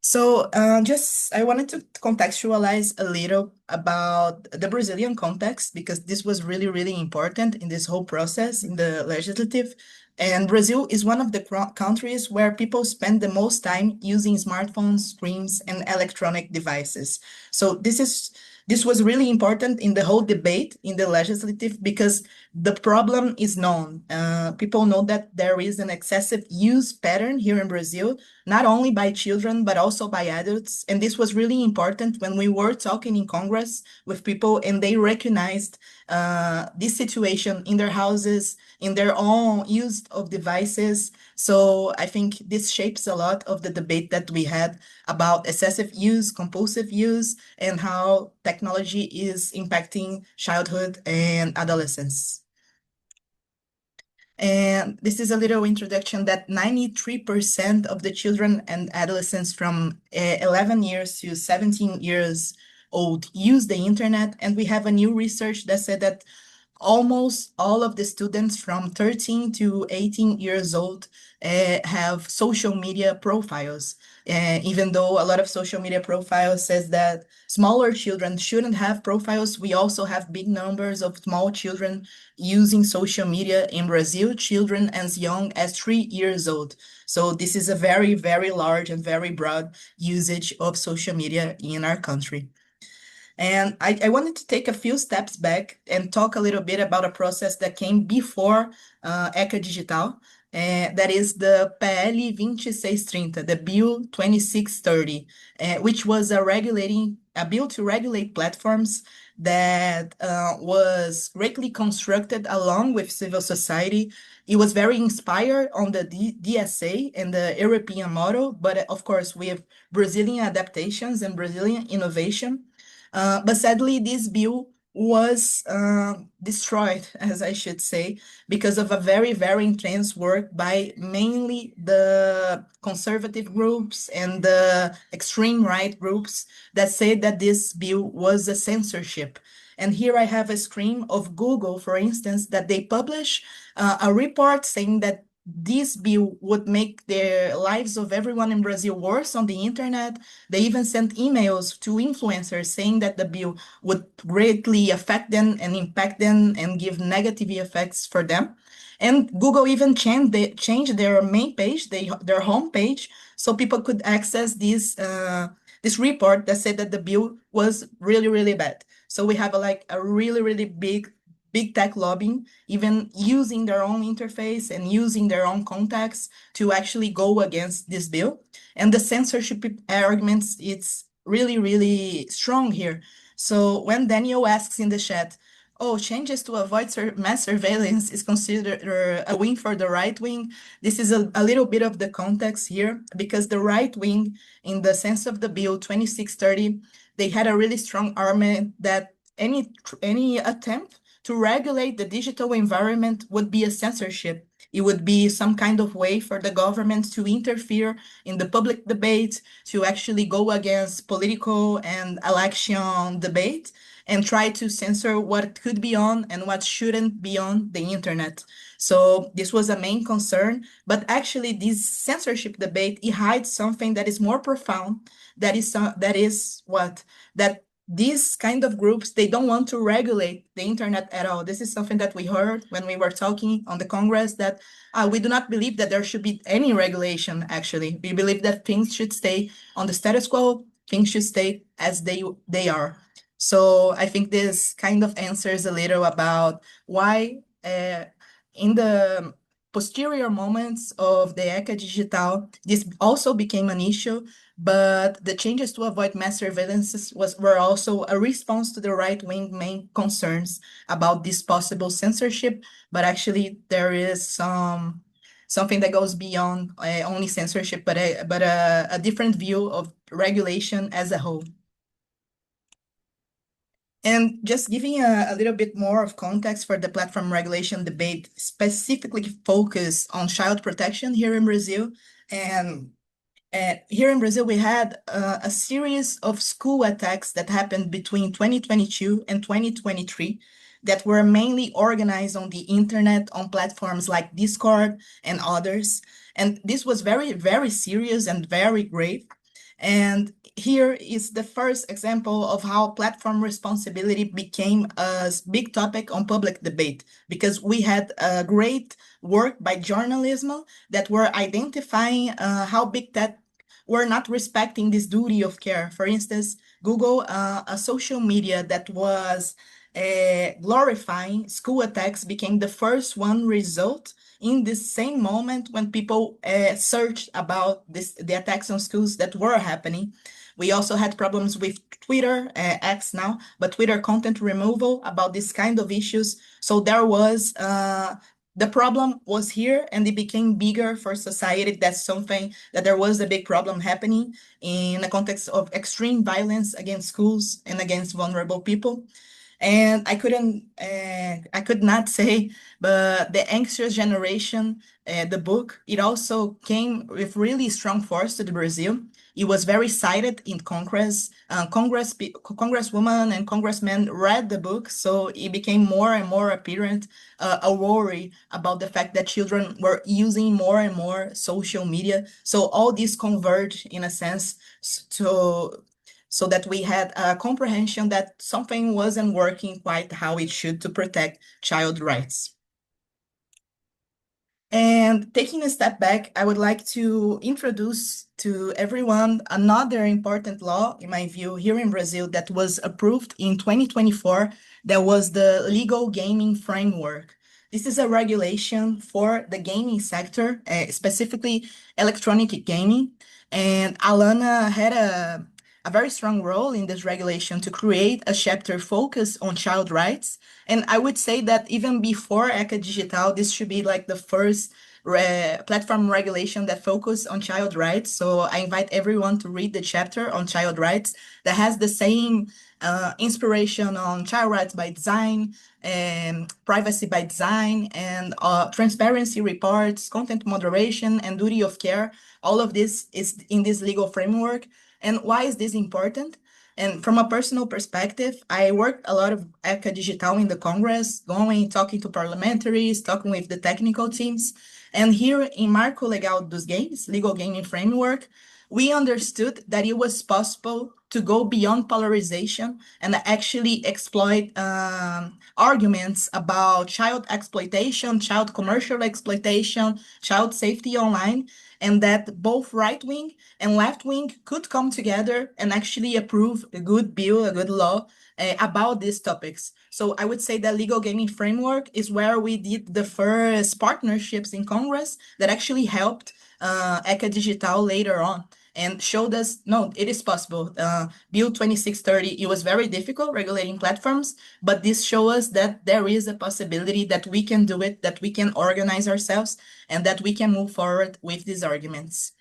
So I wanted to contextualize a little about the Brazilian context because this was really, really important in this whole process in the legislative. And Brazil is one of the countries where people spend the most time using smartphones, screens, and electronic devices. So this was really important in the whole debate in the legislative because the problem is known. People know that there is an excessive use pattern here in Brazil, not only by children, but also by adults. And this was really important when we were talking in Congress with people and they recognized this situation in their houses, in their own use of devices. So I think this shapes a lot of the debate that we had about excessive use, compulsive use, and how technology is impacting childhood and adolescence. And this is a little introduction that 93% of the children and adolescents from 11 years to 17 years old use the internet. And we have a new research that said that almost all of the students from 13 to 18 years old have social media profiles. Even though a lot of social media profiles says that smaller children shouldn't have profiles, we also have big numbers of small children using social media in Brazil, children as young as 3 years old. So this is a very, very large and very broad usage of social media in our country. And I wanted to take a few steps back and talk a little bit about a process that came before ECA Digital, that is the PL 2630, the Bill 2630, which was a bill to regulate platforms that was greatly constructed along with civil society. It was very inspired on the DSA and the European model, but of course we have Brazilian adaptations and Brazilian innovation. But sadly, this bill was destroyed, as I should say, because of a very, very intense work by mainly the conservative groups and the extreme right groups that said that this bill was a censorship. And here I have a screen of Google, for instance, that they publish a report saying that this bill would make the lives of everyone in Brazil worse on the internet. They even sent emails to influencers saying that the bill would greatly affect them and impact them and give negative effects for them. And Google even changed their main page, their home page, so people could access this report that said that the bill was really, really bad. So we have a really, really big tech lobbying, even using their own interface and using their own contacts to actually go against this bill. And the censorship arguments, it's really, really strong here. So when Daniel asks in the chat, oh, changes to avoid mass surveillance is considered a win for the right wing. This is a little bit of the context here, because the right wing, in the sense of the bill 2630, they had a really strong argument that any attempt to regulate the digital environment would be a censorship. It would be some kind of way for the government to interfere in the public debate, to actually go against political and election debate, and try to censor what could be on and what shouldn't be on the internet. So this was a main concern, but actually this censorship debate, it hides something that is more profound, that these kind of groups, they don't want to regulate the internet at all. This is something that we heard when we were talking on the Congress, that we do not believe that there should be any regulation, actually. We believe that things should stay on the status quo, things should stay as they are. So I think this kind of answers a little about why in the posterior moments of the ECA Digital, this also became an issue, but the changes to avoid mass surveillances were also a response to the right-wing main concerns about this possible censorship, but actually there is something that goes beyond only censorship, but a different view of regulation as a whole. And just giving a little bit more of context for the platform regulation debate, specifically focused on child protection here in Brazil. And here in Brazil, we had a series of school attacks that happened between 2022 and 2023 that were mainly organized on the internet, on platforms like Discord and others. And this was very, very serious and very grave. And here is the first example of how platform responsibility became a big topic on public debate, because we had a great work by journalism that were identifying how big tech were not respecting this duty of care. For instance, Google, a social media that was glorifying school attacks, became the first one result in this same moment when people searched about the attacks on schools that were happening. We also had problems with Twitter, X now, but Twitter content removal about this kind of issues. So there was, the problem was here and it became bigger for society. That's something that there was a big problem happening in the context of extreme violence against schools and against vulnerable people. And I could not say, but the Anxious Generation, the book, it also came with really strong force to the Brazil. It was very cited in Congress. Congresswoman and congressmen read the book, so it became more and more apparent a worry about the fact that children were using more and more social media. So all this converged in a sense so that we had a comprehension that something wasn't working quite how it should to protect child rights. And taking a step back, I would like to introduce to everyone another important law, in my view, here in Brazil that was approved in 2024, that was the Legal Gaming Framework. This is a regulation for the gaming sector, specifically electronic gaming. And Alana had a very strong role in this regulation to create a chapter focused on child rights. And I would say that even before ECA Digital, this should be like the first platform regulation that focus on child rights. So I invite everyone to read the chapter on child rights that has the same inspiration on child rights by design, and privacy by design, and transparency reports, content moderation, and duty of care. All of this is in this legal framework. And why is this important? And from a personal perspective, I worked a lot of ECA Digital in the Congress, talking to parliamentaries, talking with the technical teams. And here in Marco Legal dos Games, legal gaming framework, we understood that it was possible to go beyond polarization and actually exploit arguments about child exploitation, child commercial exploitation, child safety online, and that both right-wing and left-wing could come together and actually approve a good bill, a good law about these topics. So I would say that legal gaming framework is where we did the first partnerships in Congress that actually helped ECA Digital later on and showed us, no, it is possible. Bill 2630, it was very difficult regulating platforms, but this shows us that there is a possibility that we can do it, that we can organize ourselves, and that we can move forward with these arguments.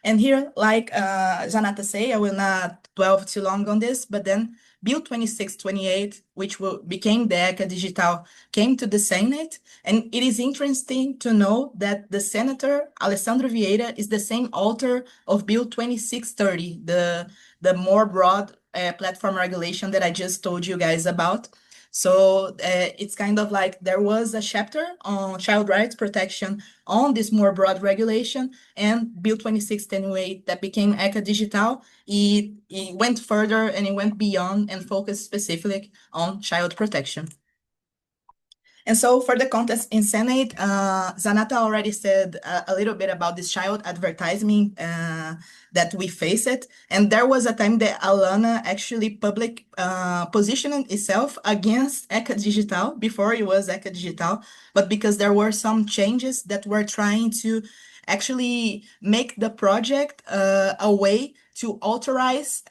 And here, like Zanatta say, I will not dwell too long on this, but then Bill 2628, which became the ECA Digital, came to the Senate. And it is interesting to know that the Senator, Alessandro Vieira, is the same author of Bill 2630, the more broad platform regulation that I just told you guys about. So it's kind of like there was a chapter on child rights protection on this more broad regulation, and Bill 2628 that became ECA Digital, it went further and it went beyond and focused specifically on child protection. And so for the context in Senate, Zanatta already said a little bit about this child advertising that we face it. And there was a time that Alana actually public positioned itself against ECA Digital before it was ECA Digital, but because there were some changes that were trying to actually make the project a way to authorize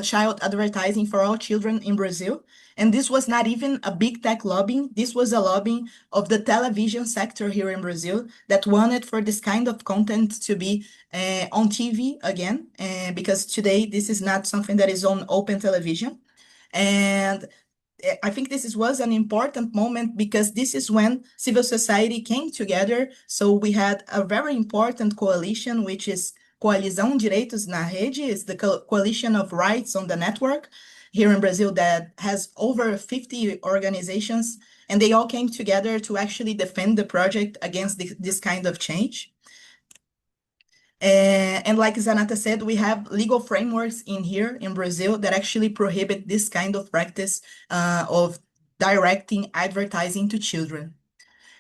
child advertising for all children in Brazil. And this was not even a big tech lobbying. This was a lobbying of the television sector here in Brazil that wanted for this kind of content to be on TV again, because today this is not something that is on open television. And I think this was an important moment because this is when civil society came together. So we had a very important coalition, which is Coalizão Direitos na Rede, is the coalition of rights on the network here in Brazil that has over 50 organizations, and they all came together to actually defend the project against this kind of change. And like Zanatta said, we have legal frameworks in here in Brazil that actually prohibit this kind of practice of directing advertising to children.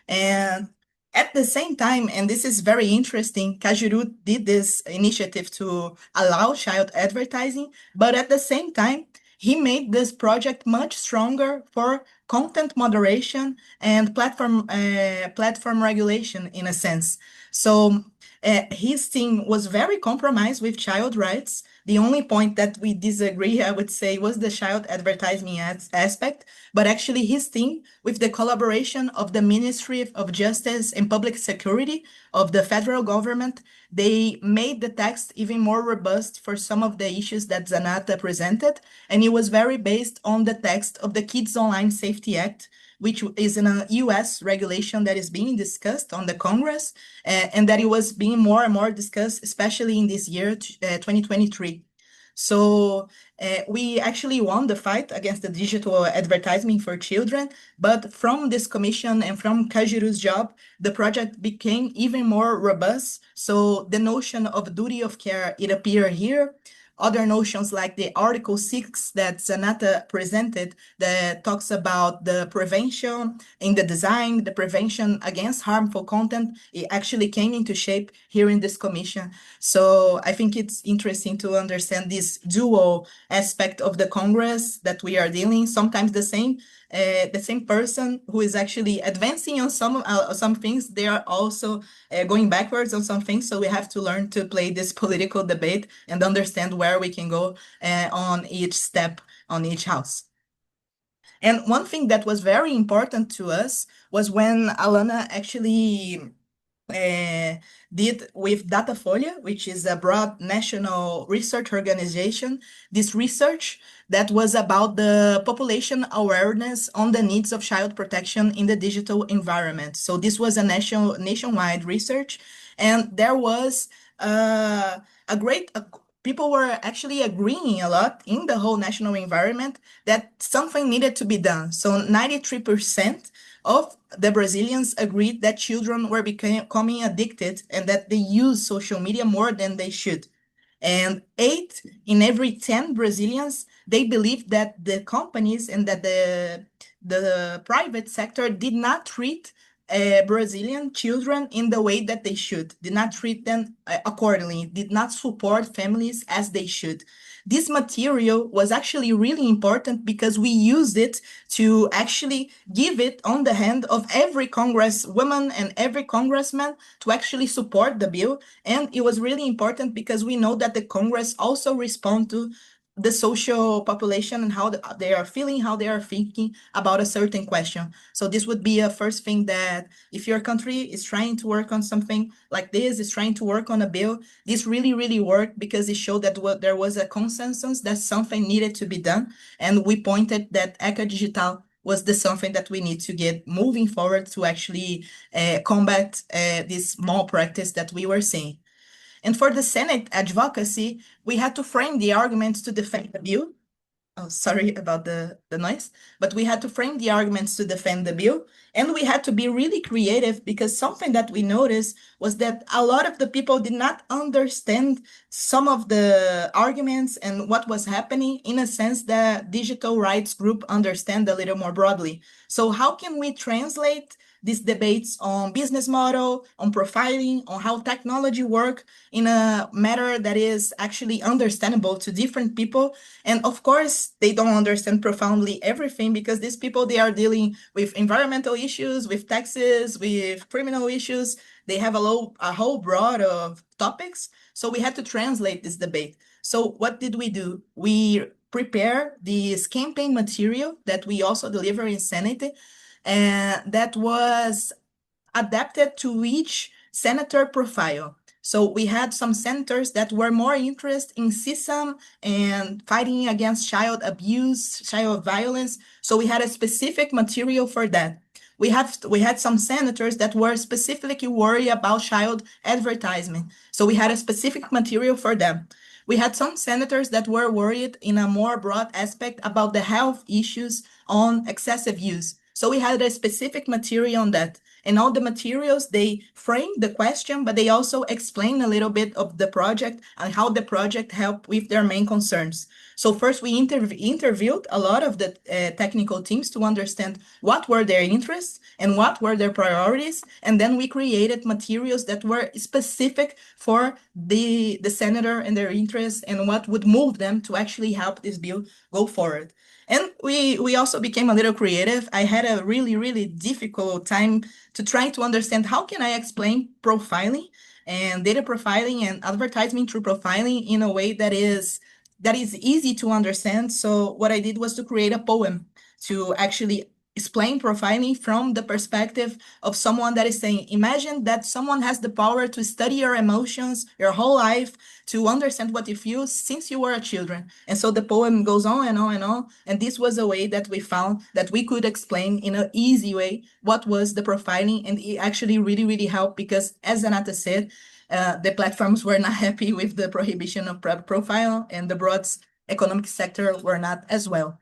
And at the same time, and this is very interesting, Cajuru did this initiative to allow child advertising, but at the same time, he made this project much stronger for content moderation and platform regulation in a sense. So his team was very compromised with child rights. The only point that we disagree, I would say, was the child advertising aspect, but actually his team, with the collaboration of the Ministry of Justice and Public Security of the federal government, they made the text even more robust for some of the issues that Zanatta presented, and it was very based on the text of the Kids Online Safety Act, which is in a US regulation that is being discussed on the Congress, and that it was being more and more discussed, especially in this year, 2023. So we actually won the fight against the digital advertising for children, but from this commission and from Cajuru's job, the project became even more robust. So the notion of duty of care, it appeared here. Other notions like the Article 6 that Zanatta presented that talks about the prevention in the design, the prevention against harmful content, it actually came into shape here in this commission. So I think it's interesting to understand this dual aspect of the Congress that we are dealing, sometimes the same person who is actually advancing on some things, they are also going backwards on some things. So we have to learn to play this political debate and understand where we can go on each step on each house. And one thing that was very important to us was when Alana actually did with Datafolha, which is a broad national research organization, this research that was about the population awareness on the needs of child protection in the digital environment. So this was a nationwide research, and there was people were actually agreeing a lot in the whole national environment that something needed to be done. So 93% of the Brazilians agreed that children were becoming addicted and that they use social media more than they should. And 8 in every 10 Brazilians, they believe that the companies and that the private sector did not treat Brazilian children in the way that they should, did not treat them accordingly, did not support families as they should. This material was actually really important because we used it to actually give it on the hand of every congresswoman and every congressman to actually support the bill. And it was really important because we know that the Congress also respond to the social population and how they are feeling, how they are thinking about a certain question. So this would be a first thing, that if your country is trying to work on something like this, is trying to work on a bill, this really, really worked because it showed that there was a consensus that something needed to be done. And we pointed that ECA Digital was the something that we need to get moving forward to actually combat this malpractice that we were seeing. And for the Senate advocacy, we had to frame the arguments to defend the bill. Oh, sorry about the noise, but we had to frame the arguments to defend the bill. And we had to be really creative because something that we noticed was that a lot of the people did not understand some of the arguments and what was happening in a sense that digital rights group understand a little more broadly. So how can we translate these debates on business model, on profiling, on how technology work in a matter that is actually understandable to different people? And of course, they don't understand profoundly everything because these people, they are dealing with environmental issues, with taxes, with criminal issues. They have a whole broad of topics. So we had to translate this debate. So what did we do? We prepare this campaign material that we also deliver in Senate, and that was adapted to each senator profile. So we had some senators that were more interested in CSAM and fighting against child abuse, child violence. So we had a specific material for that. We had some senators that were specifically worried about child advertisement. So we had a specific material for them. We had some senators that were worried in a more broad aspect about the health issues on excessive use. So we had a specific material on that. And all the materials, they frame the question, but they also explain a little bit of the project and how the project helped with their main concerns. So first, we interviewed a lot of the technical teams to understand what were their interests and what were their priorities. And then we created materials that were specific for the senator and their interests and what would move them to actually help this bill go forward. And we also became a little creative. I had a really, really difficult time to try to understand how can I explain profiling and data profiling and advertisement through profiling in a way that is easy to understand. So what I did was to create a poem to actually explain profiling from the perspective of someone that is saying, imagine that someone has the power to study your emotions your whole life, to understand what you feel since you were a children. And so the poem goes on and on and on. And this was a way that we found that we could explain in an easy way what was the profiling. And it actually really, really helped because, as Zanatta said, the platforms were not happy with the prohibition of profile, and the broad economic sector were not as well.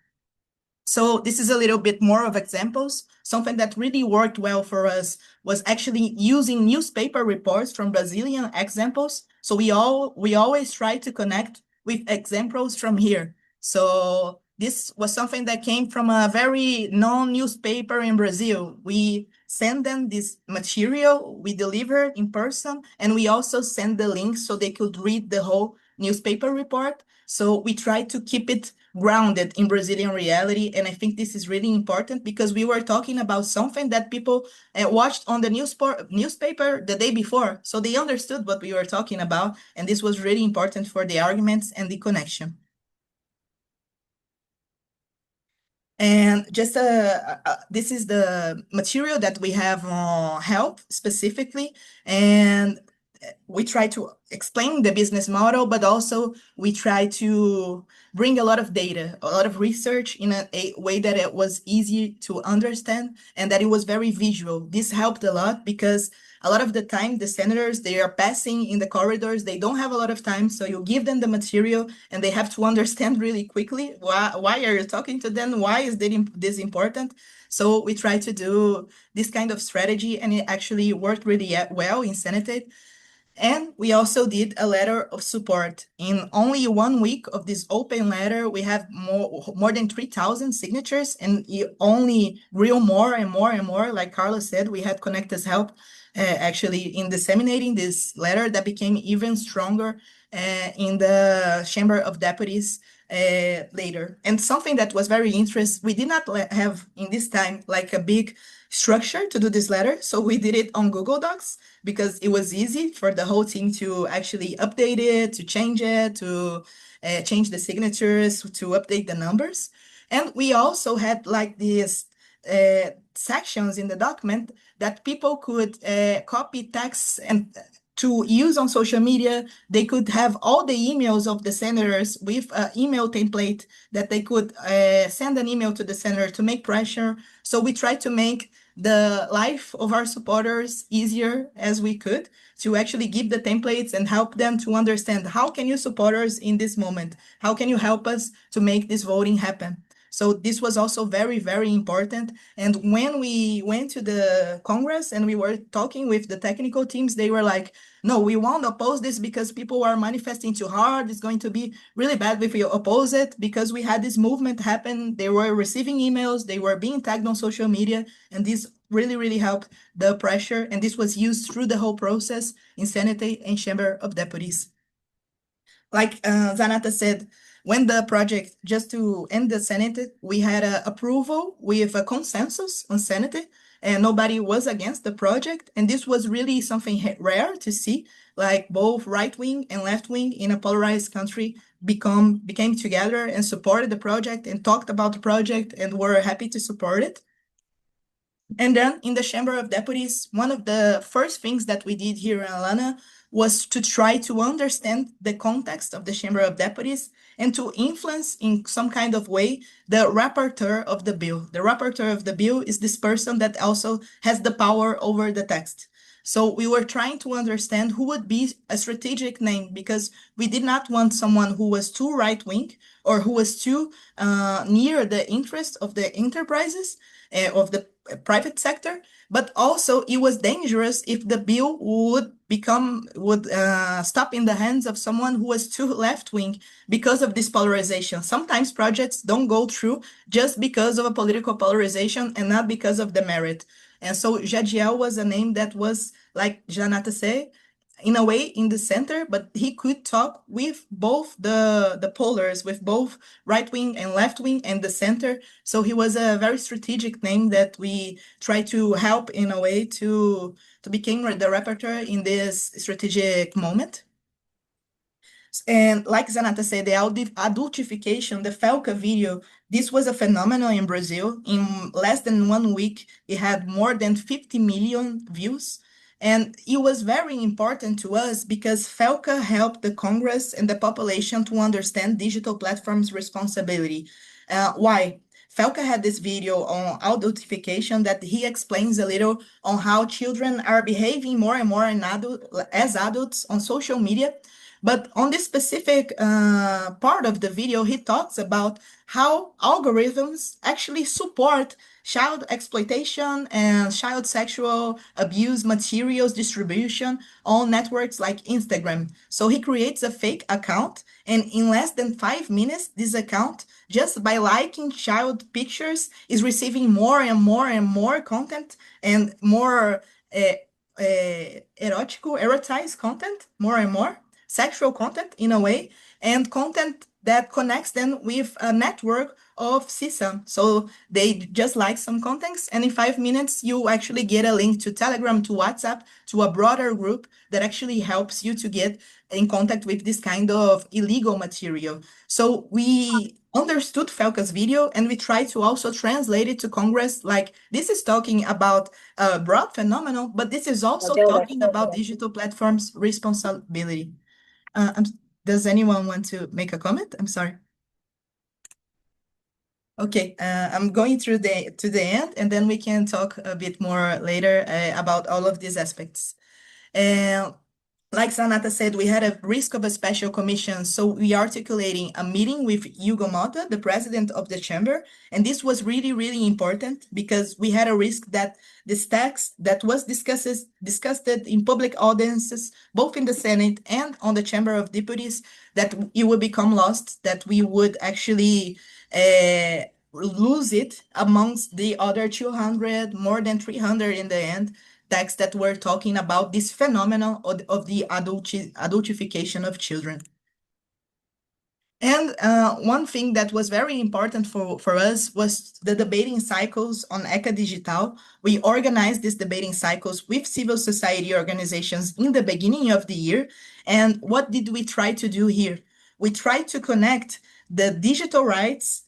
So this is a little bit more of examples. Something that really worked well for us was actually using newspaper reports from Brazilian examples. So we always try to connect with examples from here. So this was something that came from a very known newspaper in Brazil. We send them this material, we deliver in person, and we also send the links so they could read the whole newspaper report. So we try to keep it grounded in Brazilian reality. And I think this is really important because we were talking about something that people watched on the newspaper the day before. So they understood what we were talking about. And this was really important for the arguments and the connection. And just this is the material that we have on health specifically, and we try to explain the business model, but also we try to bring a lot of data, a lot of research in a way that it was easy to understand and that it was very visual. This helped a lot because a lot of the time the senators, they are passing in the corridors, they don't have a lot of time, so you give them the material and they have to understand really quickly why are you talking to them, why is this important. So we try to do this kind of strategy, and it actually worked really well in Senate. And we also did a letter of support. In only 1 week of this open letter, we have more than 3,000 signatures, and it only grew more and more and more. Like Carlos said, we had Conectas help actually in disseminating this letter that became even stronger in the Chamber of Deputies later. And something that was very interesting, we did not have in this time like a big structure to do this letter. So we did it on Google Docs because it was easy for the whole team to actually update it, to change it, to change the signatures, to update the numbers. And we also had like these sections in the document that people could copy text and to use on social media. They could have all the emails of the senators with an email template that they could send an email to the senator to make pressure. So we tried to make the life of our supporters easier as we could, to actually give the templates and help them to understand how can you support us in this moment? How can you help us to make this voting happen? So this was also very, very important. And when we went to the Congress and we were talking with the technical teams, they were like, no, we won't oppose this because people are manifesting too hard. It's going to be really bad if we oppose it, because we had this movement happen. They were receiving emails, they were being tagged on social media, and this really, really helped the pressure. And this was used through the whole process in Senate and Chamber of Deputies. Like Zanatta said, when the project, just to end the Senate, we had an approval with a consensus on Senate, and nobody was against the project. And this was really something rare to see, like both right-wing and left-wing in a polarized country became together and supported the project and talked about the project and were happy to support it. And then in the Chamber of Deputies, one of the first things that we did here in Alana was to try to understand the context of the Chamber of Deputies and to influence in some kind of way the rapporteur of the bill. The rapporteur of the bill is this person that also has the power over the text. So we were trying to understand who would be a strategic name, because we did not want someone who was too right-wing or who was too near the interest of the enterprises of the private sector, but also it was dangerous if the bill would stop in the hands of someone who was too left-wing because of this polarization. Sometimes projects don't go through just because of a political polarization and not because of the merit. And so Jadiel was a name that was, like Zanatta said, in a way in the center, but he could talk with both the polars, with both right wing and left wing and the center. So he was a very strategic name that we try to help in a way to become the rapporteur in this strategic moment. And like Zanatta said, the adultification, the Felca video, this was a phenomenon in Brazil. In less than 1 week, it had more than 50 million views. And it was very important to us because Felca helped the Congress and the population to understand digital platforms' responsibility. Why? Felca had this video on adultification that he explains a little on how children are behaving more and more as adults on social media. But on this specific part of the video, he talks about how algorithms actually support child exploitation and child sexual abuse materials distribution on networks like Instagram. So he creates a fake account, and in less than 5 minutes, this account, just by liking child pictures, is receiving more and more and more content and more erotized content, more and more sexual content in a way, and content that connects them with a network of CSAM. So they just like some contents, and in 5 minutes, you actually get a link to Telegram, to WhatsApp, to a broader group that actually helps you to get in contact with this kind of illegal material. So we understood Felca's video, and we tried to also translate it to Congress. Like, this is talking about a broad phenomenon, but this is also talking about digital platforms' responsibility. Does anyone want to make a comment? I'm sorry. Okay, I'm going through to the end, and then we can talk a bit more later about all of these aspects. Like Zanatta said, we had a risk of a special commission, so we articulating a meeting with Hugo Mota, the president of the chamber, and this was really, really important because we had a risk that this tax that was discussed in public audiences, both in the Senate and on the Chamber of Deputies, that it would become lost, that we would actually lose it amongst the other 200, more than 300 in the end, texts that were talking about this phenomenon of the adultification of children. And one thing that was very important for us was the debating cycles on ECA Digital. We organized these debating cycles with civil society organizations in the beginning of the year. And what did we try to do here? We tried to connect the digital rights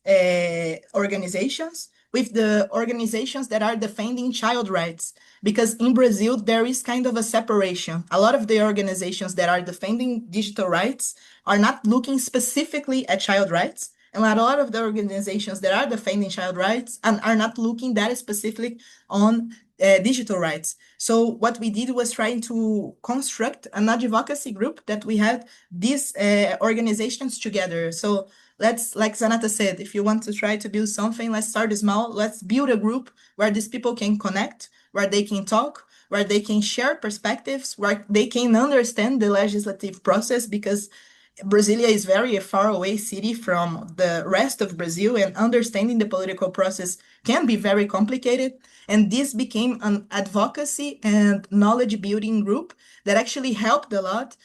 organizations with the organizations that are defending child rights. Because in Brazil, there is kind of a separation. A lot of the organizations that are defending digital rights are not looking specifically at child rights. And a lot of the organizations that are defending child rights are not looking that specific on digital rights. So what we did was trying to construct an advocacy group that we had these organizations together. So let's, like Zanatta said, if you want to try to build something, let's start small. Let's build a group where these people can connect, where they can talk, where they can share perspectives, where they can understand the legislative process, because Brasilia is very a far away city from the rest of Brazil, and understanding the political process can be very complicated. And this became an advocacy and knowledge building group that actually helped a lot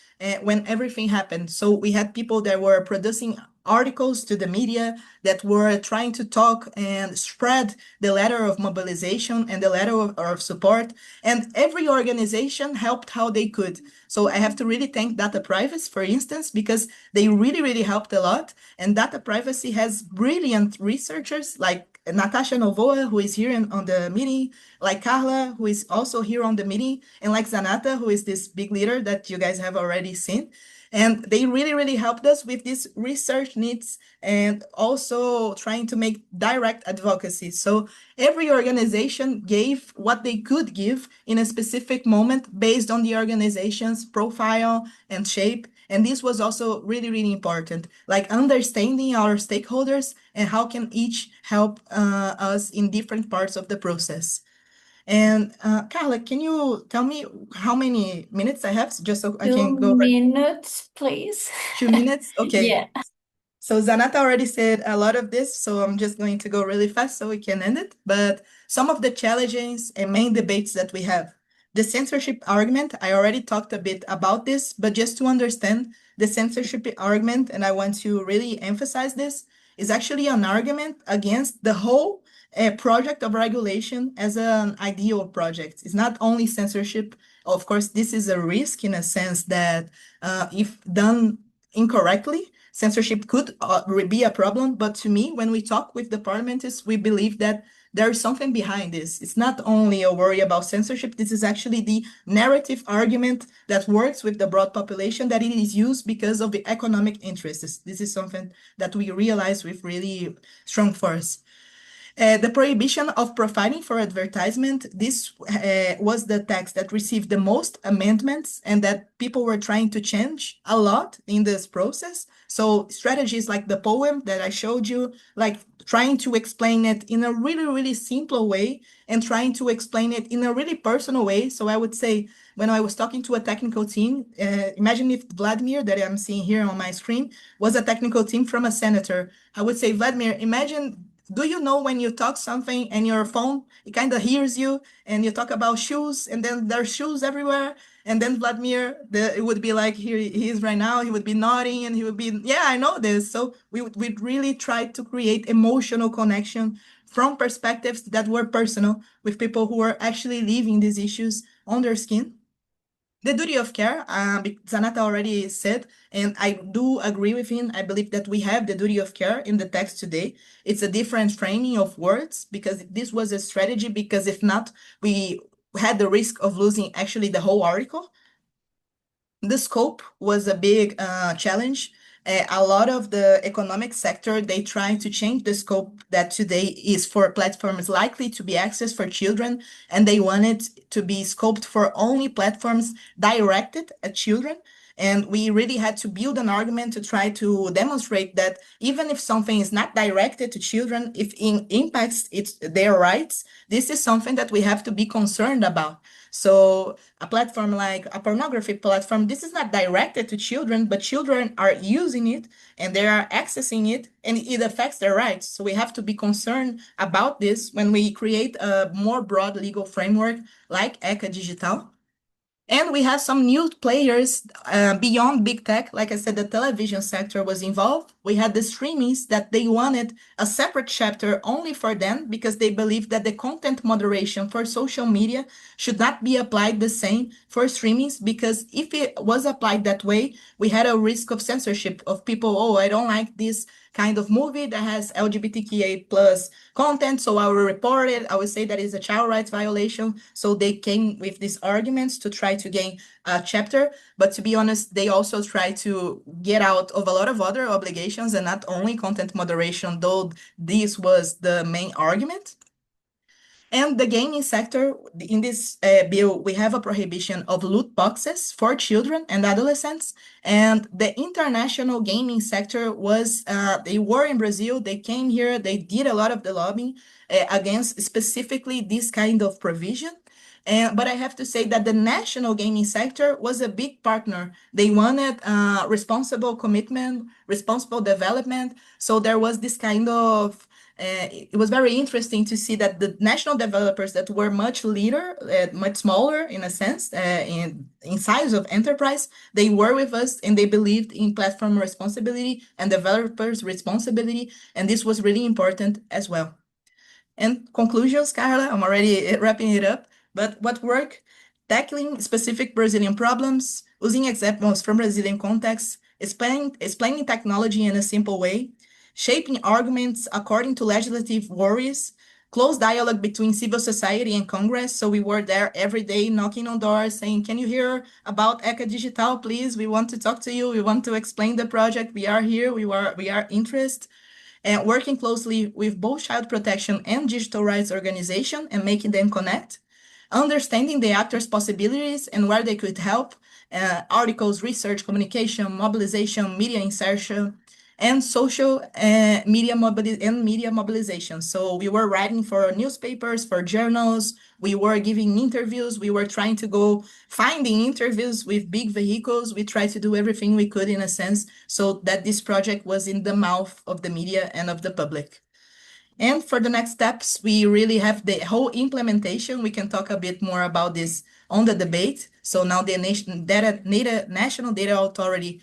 when everything happened. So we had people that were producing articles to the media, that were trying to talk and spread the letter of mobilization and the letter of support. And every organization helped how they could. So I have to really thank Data Privacy, for instance, because they really, really helped a lot. And Data Privacy has brilliant researchers like Natasha Novoa, who is here on the meeting, like Carla, who is also here on the meeting, and like Zanatta, who is this big leader that you guys have already seen. And they really, really helped us with these research needs and also trying to make direct advocacy. So every organization gave what they could give in a specific moment based on the organization's profile and shape. And this was also really, really important, like understanding our stakeholders and how can each help us in different parts of the process. And Carla, can you tell me how many minutes I have, just so I can go? 2 minutes, please. 2 minutes? Okay. Yeah. So Zanatta already said a lot of this, so I'm just going to go really fast so we can end it. But some of the challenges and main debates that we have. The censorship argument, I already talked a bit about this, but just to understand the censorship argument, and I want to really emphasize this, is actually an argument against the whole project of regulation as an ideal project. It's not only censorship. Of course, this is a risk in a sense that if done incorrectly, censorship could be a problem. But to me, when we talk with the parliamentarians, we believe that there is something behind this. It's not only a worry about censorship. This is actually the narrative argument that works with the broad population, that it is used because of the economic interests. This is something that we realize with really strong force. The prohibition of profiling for advertisement, this was the text that received the most amendments and that people were trying to change a lot in this process. So strategies like the poem that I showed you, like trying to explain it in a really, really simple way and trying to explain it in a really personal way. So I would say, when I was talking to a technical team, imagine if Vladimir, that I'm seeing here on my screen, was a technical team from a senator. I would say, Vladimir, imagine Do you know when you talk something and your phone, it kind of hears you and you talk about shoes and then there's shoes everywhere? And then Vladimir, it would be like, here he is right now, he would be nodding and he would be, yeah, I know this. So we really tried to create emotional connection from perspectives that were personal with people who were actually living these issues on their skin. The duty of care, Zanatta already said, and I do agree with him. I believe that we have the duty of care in the text today. It's a different framing of words because this was a strategy, because if not, we had the risk of losing actually the whole article. The scope was a big challenge. A lot of the economic sector, they trying to change the scope that today is for platforms likely to be accessed for children, and they want it to be scoped for only platforms directed at children. And we really had to build an argument to try to demonstrate that even if something is not directed to children, if it impacts their rights, this is something that we have to be concerned about. So a platform like a pornography platform, this is not directed to children, but children are using it and they are accessing it and it affects their rights. So we have to be concerned about this when we create a more broad legal framework like ECA Digital. And we have some new players beyond big tech. Like I said, the television sector was involved. We had the streamings that they wanted a separate chapter only for them because they believe that the content moderation for social media should not be applied the same for streamings, because if it was applied that way, we had a risk of censorship of people. Oh, I don't like this kind of movie that has LGBTQIA plus content, so I will report it. I will say that is a child rights violation. So they came with these arguments to try to gain a chapter. But to be honest, they also try to get out of a lot of other obligations and not only content moderation, though this was the main argument. And the gaming sector, in this bill, we have a prohibition of loot boxes for children and adolescents. And the international gaming sector was, they were in Brazil, they came here, they did a lot of the lobbying against specifically this kind of provision. But I have to say that the national gaming sector was a big partner. They wanted responsible commitment, responsible development. So there was this kind of it was very interesting to see that the national developers that were much smaller in a sense, in size of enterprise, they were with us and they believed in platform responsibility and developers' responsibility, and this was really important as well. And conclusions, Carla, I'm already wrapping it up, but what work? Tackling specific Brazilian problems, using examples from Brazilian context, explaining technology in a simple way, shaping arguments according to legislative worries, close dialogue between civil society and Congress. So we were there every day knocking on doors saying, can you hear about ECA Digital, please? We want to talk to you. We want to explain the project. We are here. We are interested. And working closely with both child protection and digital rights organization and making them connect, understanding the actors' possibilities and where they could help, articles, research, communication, mobilization, media insertion, and social media mobilization. So we were writing for newspapers, for journals, we were giving interviews, we were trying to go finding interviews with big vehicles. We tried to do everything we could in a sense so that this project was in the mouth of the media and of the public. And for the next steps, we really have the whole implementation. We can talk a bit more about this on the debate. So now the National Data Authority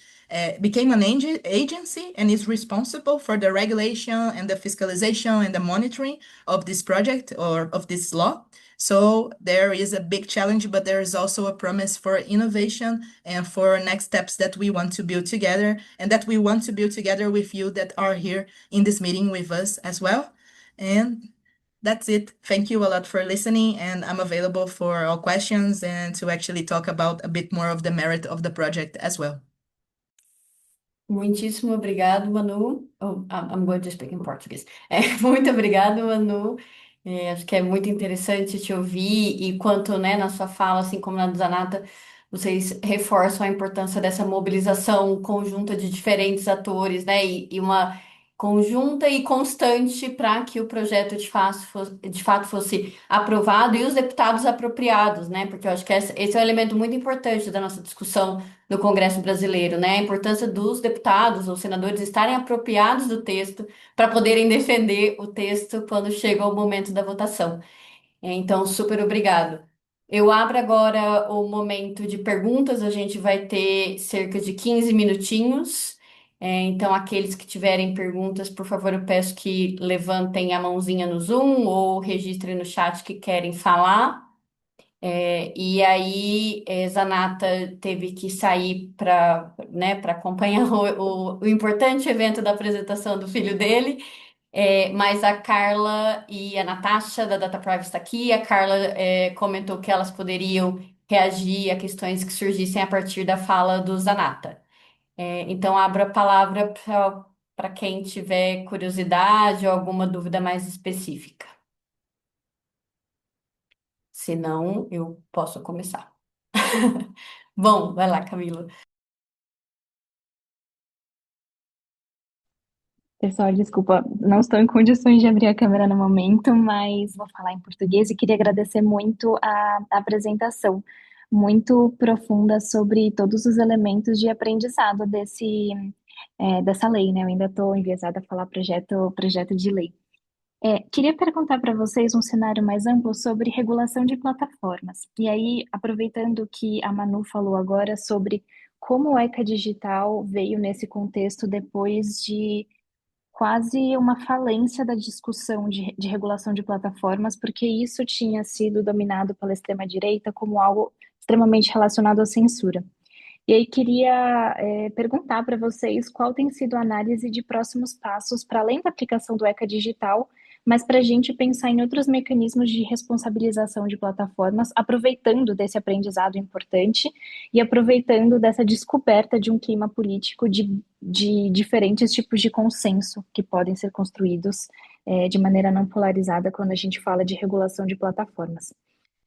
became an agency and is responsible for the regulation and the fiscalization and the monitoring of this project or of this law. So there is a big challenge, but there is also a promise for innovation and for next steps that we want to build together and that we want to build together with you that are here in this meeting with us as well. And that's it. Thank you a lot for listening, and I'm available for all questions and to actually talk about a bit more of the merit of the project as well. Muitíssimo obrigado, Manu. Oh, I'm going to speak in Portuguese. Muito obrigado, Manu. Acho que é muito interessante te ouvir e quanto, né, na sua fala, assim como na do Zanatta, vocês reforçam a importância dessa mobilização conjunta de diferentes atores, né, e uma conjunta e constante para que o projeto de fato fosse aprovado e os deputados apropriados, né? Porque eu acho que esse é um elemento muito importante da nossa discussão no Congresso Brasileiro, né? A importância dos deputados ou senadores estarem apropriados do texto para poderem defender o texto quando chega o momento da votação. Então, super obrigado. Eu abro agora o momento de perguntas, a gente vai ter cerca de 15 minutinhos. Então, aqueles que tiverem perguntas, por favor, eu peço que levantem a mãozinha no Zoom ou registrem no chat que querem falar. E aí, Zanatta teve que sair para, né, para acompanhar o importante evento da apresentação do filho dele. Mas a Carla e a Natasha da Data Privacy está aqui. A Carla comentou que elas poderiam reagir a questões que surgissem a partir da fala do Zanatta. Então, abro a palavra para quem tiver curiosidade ou alguma dúvida mais específica. Se não, eu posso começar. Bom, vai lá, Camila. Pessoal, desculpa, não estou em condições de abrir a câmera no momento, mas vou falar em português e queria agradecer muito a apresentação, muito profunda sobre todos os elementos de aprendizado dessa lei, né? Eu ainda estou enviesada a falar projeto de lei. Queria perguntar para vocês um cenário mais amplo sobre regulação de plataformas. E aí, aproveitando que a Manu falou agora sobre como o ECA Digital veio nesse contexto depois de quase uma falência da discussão de regulação de plataformas, porque isso tinha sido dominado pela extrema-direita como algo extremamente relacionado à censura. E aí queria perguntar para vocês qual tem sido a análise de próximos passos para além da aplicação do ECA Digital, mas para a gente pensar em outros mecanismos de responsabilização de plataformas, aproveitando desse aprendizado importante e aproveitando dessa descoberta de um clima político de diferentes tipos de consenso que podem ser construídos de maneira não polarizada quando a gente fala de regulação de plataformas.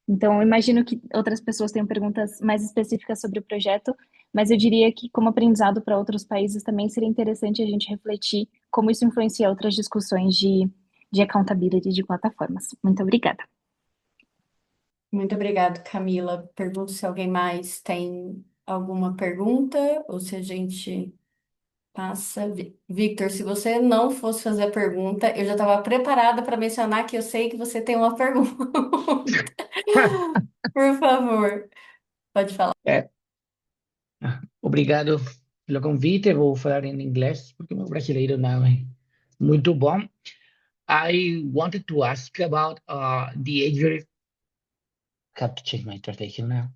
Então, eu imagino que outras pessoas tenham perguntas mais específicas sobre o projeto, mas eu diria que, como aprendizado para outros países, também seria interessante a gente refletir como isso influencia outras discussões de accountability de plataformas. Muito obrigada. Muito obrigada, Camila. Pergunto se alguém mais tem alguma pergunta ou se a gente passa. Victor, se você não fosse fazer a pergunta, eu já estava preparada para mencionar que eu sei que você tem uma pergunta. Por favor, pode falar. Obrigado pelo convite. Vou falar em inglês, porque meu brasileiro não é muito bom. I wanted to ask about the age have to change my translation now.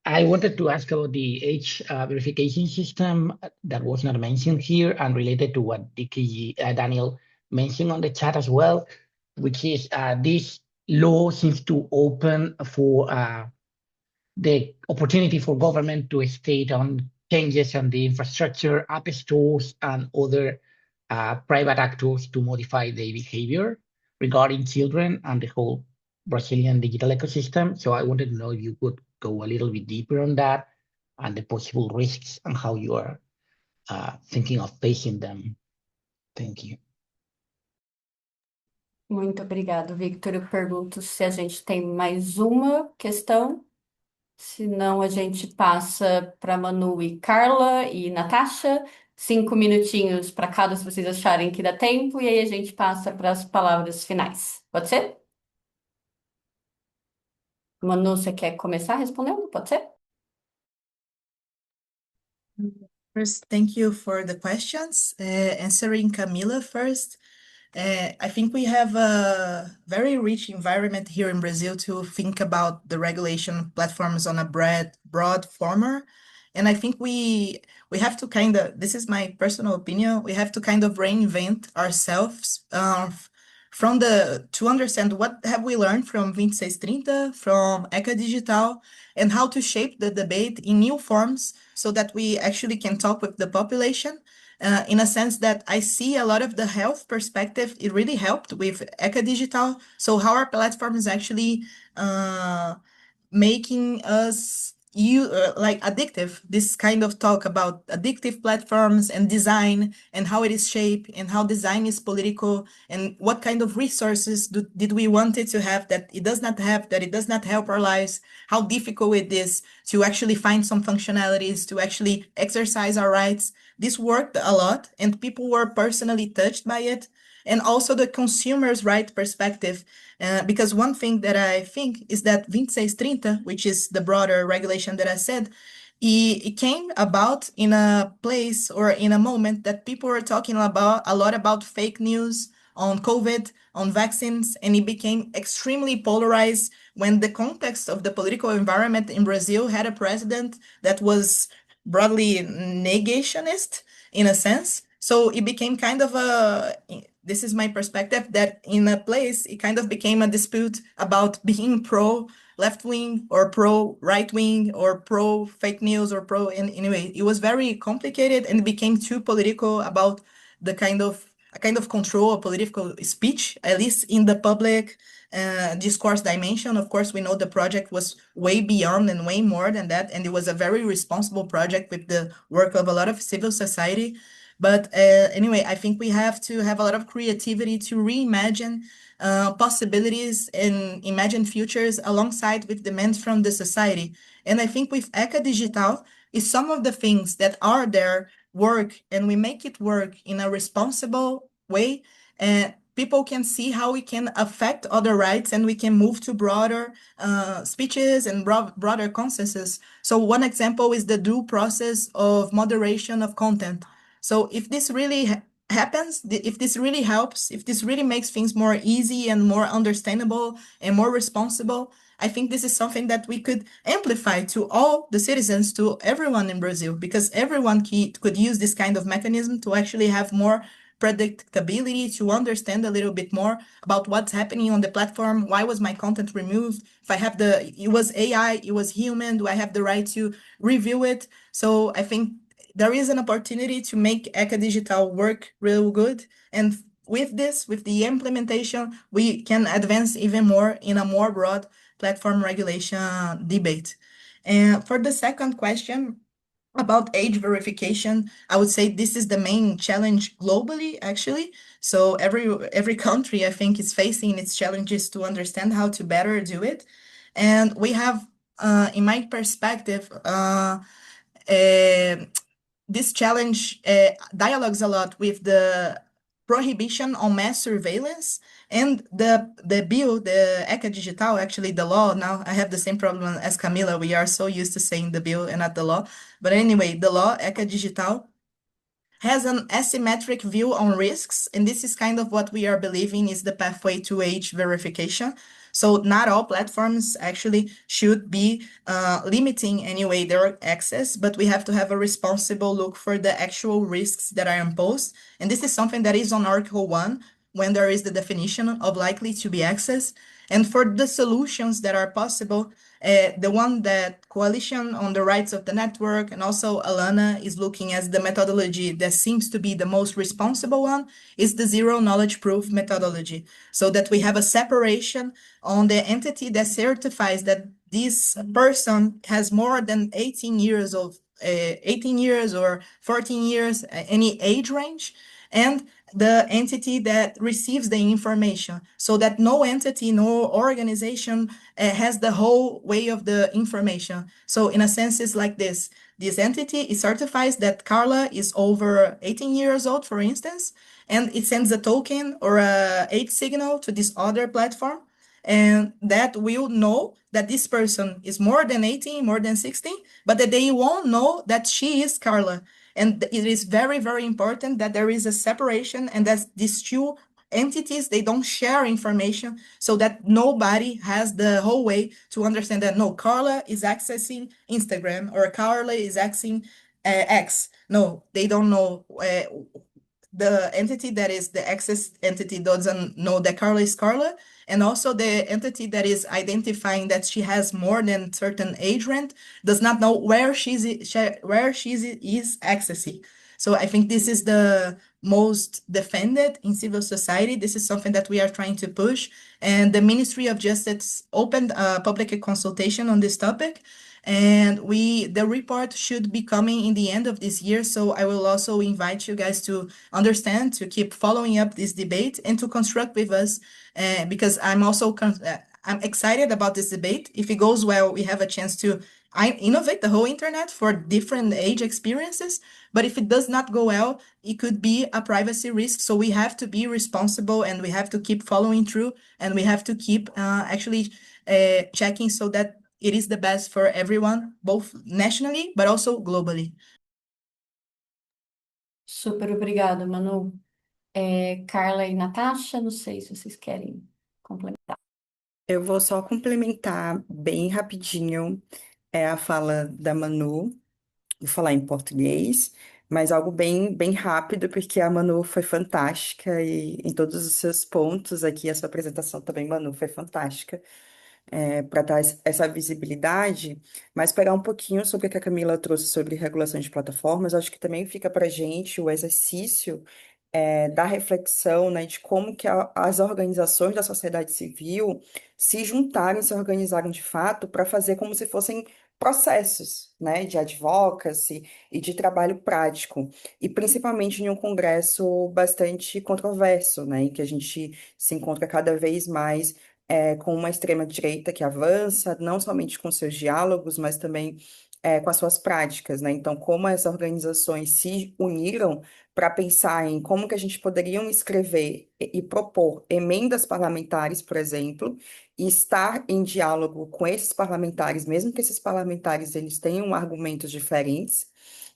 I wanted to ask about the age verification system that was not mentioned here and related to what Daniel mentioned on the chat as well, which is this law seems to open for the opportunity for government to state on changes on the infrastructure, app stores, and other private actors to modify their behavior regarding children and the whole Brazilian digital ecosystem. So I wanted to know if you could go a little bit deeper on that and the possible risks and how you are thinking of facing them. Thank you. Muito obrigado, Victor. Eu pergunto se a gente tem mais uma questão. Se não, a gente passa para Manu e Carla e Natasha. 5 minutinhos para cada, se vocês acharem que dá tempo, e aí a gente passa para as palavras finais. Pode ser? Manu, você quer começar respondendo? Pode ser? First, thank you for the questions. Answering Camila first. I think we have a very rich environment here in Brazil to think about the regulation of platforms on a broad format. And I think we have to kind of, this is my personal opinion, we have to kind of reinvent ourselves to understand what have we learned from 2630, from ECA Digital, and how to shape the debate in new forms so that we actually can talk with the population. In a sense that I see a lot of the health perspective, it really helped with ECA Digital. So how our platform is actually making us like addictive, this kind of talk about addictive platforms and design and how it is shaped and how design is political and what kind of resources did we want it to have that it does not have, that it does not help our lives, how difficult it is to actually find some functionalities, to actually exercise our rights. This worked a lot and people were personally touched by it. And also the consumer's right perspective. Because one thing that I think is that 2630, which is the broader regulation that I said, it came about in a place or in a moment that people were talking about a lot about fake news on COVID, on vaccines, and it became extremely polarized when the context of the political environment in Brazil had a president that was broadly negationist in a sense. So it became kind of this is my perspective, that in a place, it kind of became a dispute about being pro left wing or pro right wing or pro fake news or pro, anyway, it was very complicated and it became too political about the kind of control of political speech, at least in the public discourse dimension. Of course, we know the project was way beyond and way more than that, and it was a very responsible project with the work of a lot of civil society. But anyway, I think we have to have a lot of creativity to reimagine possibilities and imagine futures alongside with demands from the society. And I think with ECA Digital, is some of the things that are there work and we make it work in a responsible way, and people can see how we can affect other rights and we can move to broader speeches and broader consensus. So one example is the due process of moderation of content. So if this really happens, if this really helps, if this really makes things more easy and more understandable and more responsible, I think this is something that we could amplify to all the citizens, to everyone in Brazil, because everyone could use this kind of mechanism to actually have more predictability, to understand a little bit more about what's happening on the platform. Why was my content removed? If I have it was AI, it was human, do I have the right to review it? So I think there is an opportunity to make ECA Digital work real good. And with this, with the implementation, we can advance even more in a more broad platform regulation debate. And for the second question about age verification, I would say this is the main challenge globally, actually. So every country, I think, is facing its challenges to understand how to better do it. And we have, in my perspective, this challenge dialogues a lot with the prohibition on mass surveillance and the bill, the ECA Digital, actually the law. Now I have the same problem as Camila. We are so used to saying the bill and not the law. But anyway, the law, ECA Digital, has an asymmetric view on risks. And this is kind of what we are believing is the pathway to age verification. So not all platforms actually should be limiting anyway their access, but we have to have a responsible look for the actual risks that are imposed. And this is something that is on Article 1, when there is the definition of likely to be accessed. And for the solutions that are possible, the one that Coalition on the Rights of the Network and also Alana is looking as the methodology that seems to be the most responsible one is the zero knowledge proof methodology. So that we have a separation on the entity that certifies that this person has more than 18 years of 18 years or 14 years, any age range, and the entity that receives the information, so that no entity, no organization has the whole way of the information. So in a sense, it's like this. This entity, it certifies that Carla is over 18 years old, for instance, and it sends a token or a age signal to this other platform, and that will know that this person is more than 18, more than 16, but that they won't know that she is Carla. And it is very, very important that there is a separation and that these two entities, they don't share information so that nobody has the whole way to understand that, no, Carla is accessing Instagram or Carla is accessing X. No, they don't know. The entity that is the access entity doesn't know that Carla is Carla, and also the entity that is identifying that she has more than certain age range does not know where she is accessing. So I think this is the most defended in civil society. This is something that we are trying to push. And the Ministry of Justice opened a public consultation on this topic. And the report should be coming in the end of this year. So I will also invite you guys to understand, to keep following up this debate and to construct with us, because I'm excited about this debate. If it goes well, we have a chance to innovate the whole internet for different age experiences. But if it does not go well, it could be a privacy risk. So we have to be responsible, and we have to keep following through, and we have to keep actually checking so that it is the best for everyone, both nationally, but also globally. Super obrigada, Manu. Carla e Natasha, não sei se vocês querem complementar. Eu vou só complementar bem rapidinho a fala da Manu. Vou falar em português, mas algo bem rápido, porque a Manu foi fantástica e em todos os seus pontos aqui, a sua apresentação também, Manu, foi fantástica. Para dar essa visibilidade, mas pegar um pouquinho sobre o que a Camila trouxe sobre regulação de plataformas, acho que também fica para a gente o exercício da reflexão, né, de como que as organizações da sociedade civil se juntaram, se organizaram de fato para fazer como se fossem processos, né, de advocacy e de trabalho prático, e principalmente em um congresso bastante controverso, né, em que a gente se encontra cada vez mais com uma extrema-direita que avança, não somente com seus diálogos, mas também com as suas práticas, né? Então, como as organizações se uniram para pensar em como que a gente poderia escrever e propor emendas parlamentares, por exemplo, e estar em diálogo com esses parlamentares, mesmo que esses parlamentares eles tenham argumentos diferentes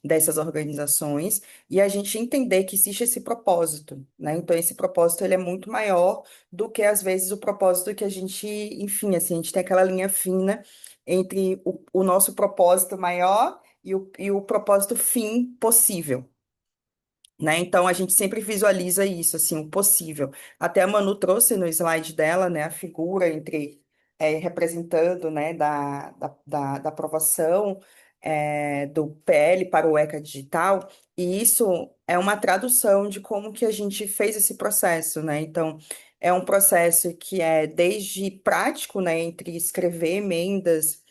dessas organizações, e a gente entender que existe esse propósito, né? Então, esse propósito ele é muito maior do que, às vezes, o propósito que a gente, enfim, assim, a gente tem aquela linha fina entre o nosso propósito maior e o propósito fim possível, né? Então, a gente sempre visualiza isso, assim, o possível. Até a Manu trouxe no slide dela, né, a figura entre, representando, né, da aprovação, do PL para o ECA Digital, e isso é uma tradução de como que a gente fez esse processo, né? Então, é um processo que é desde prático, né, entre escrever emendas,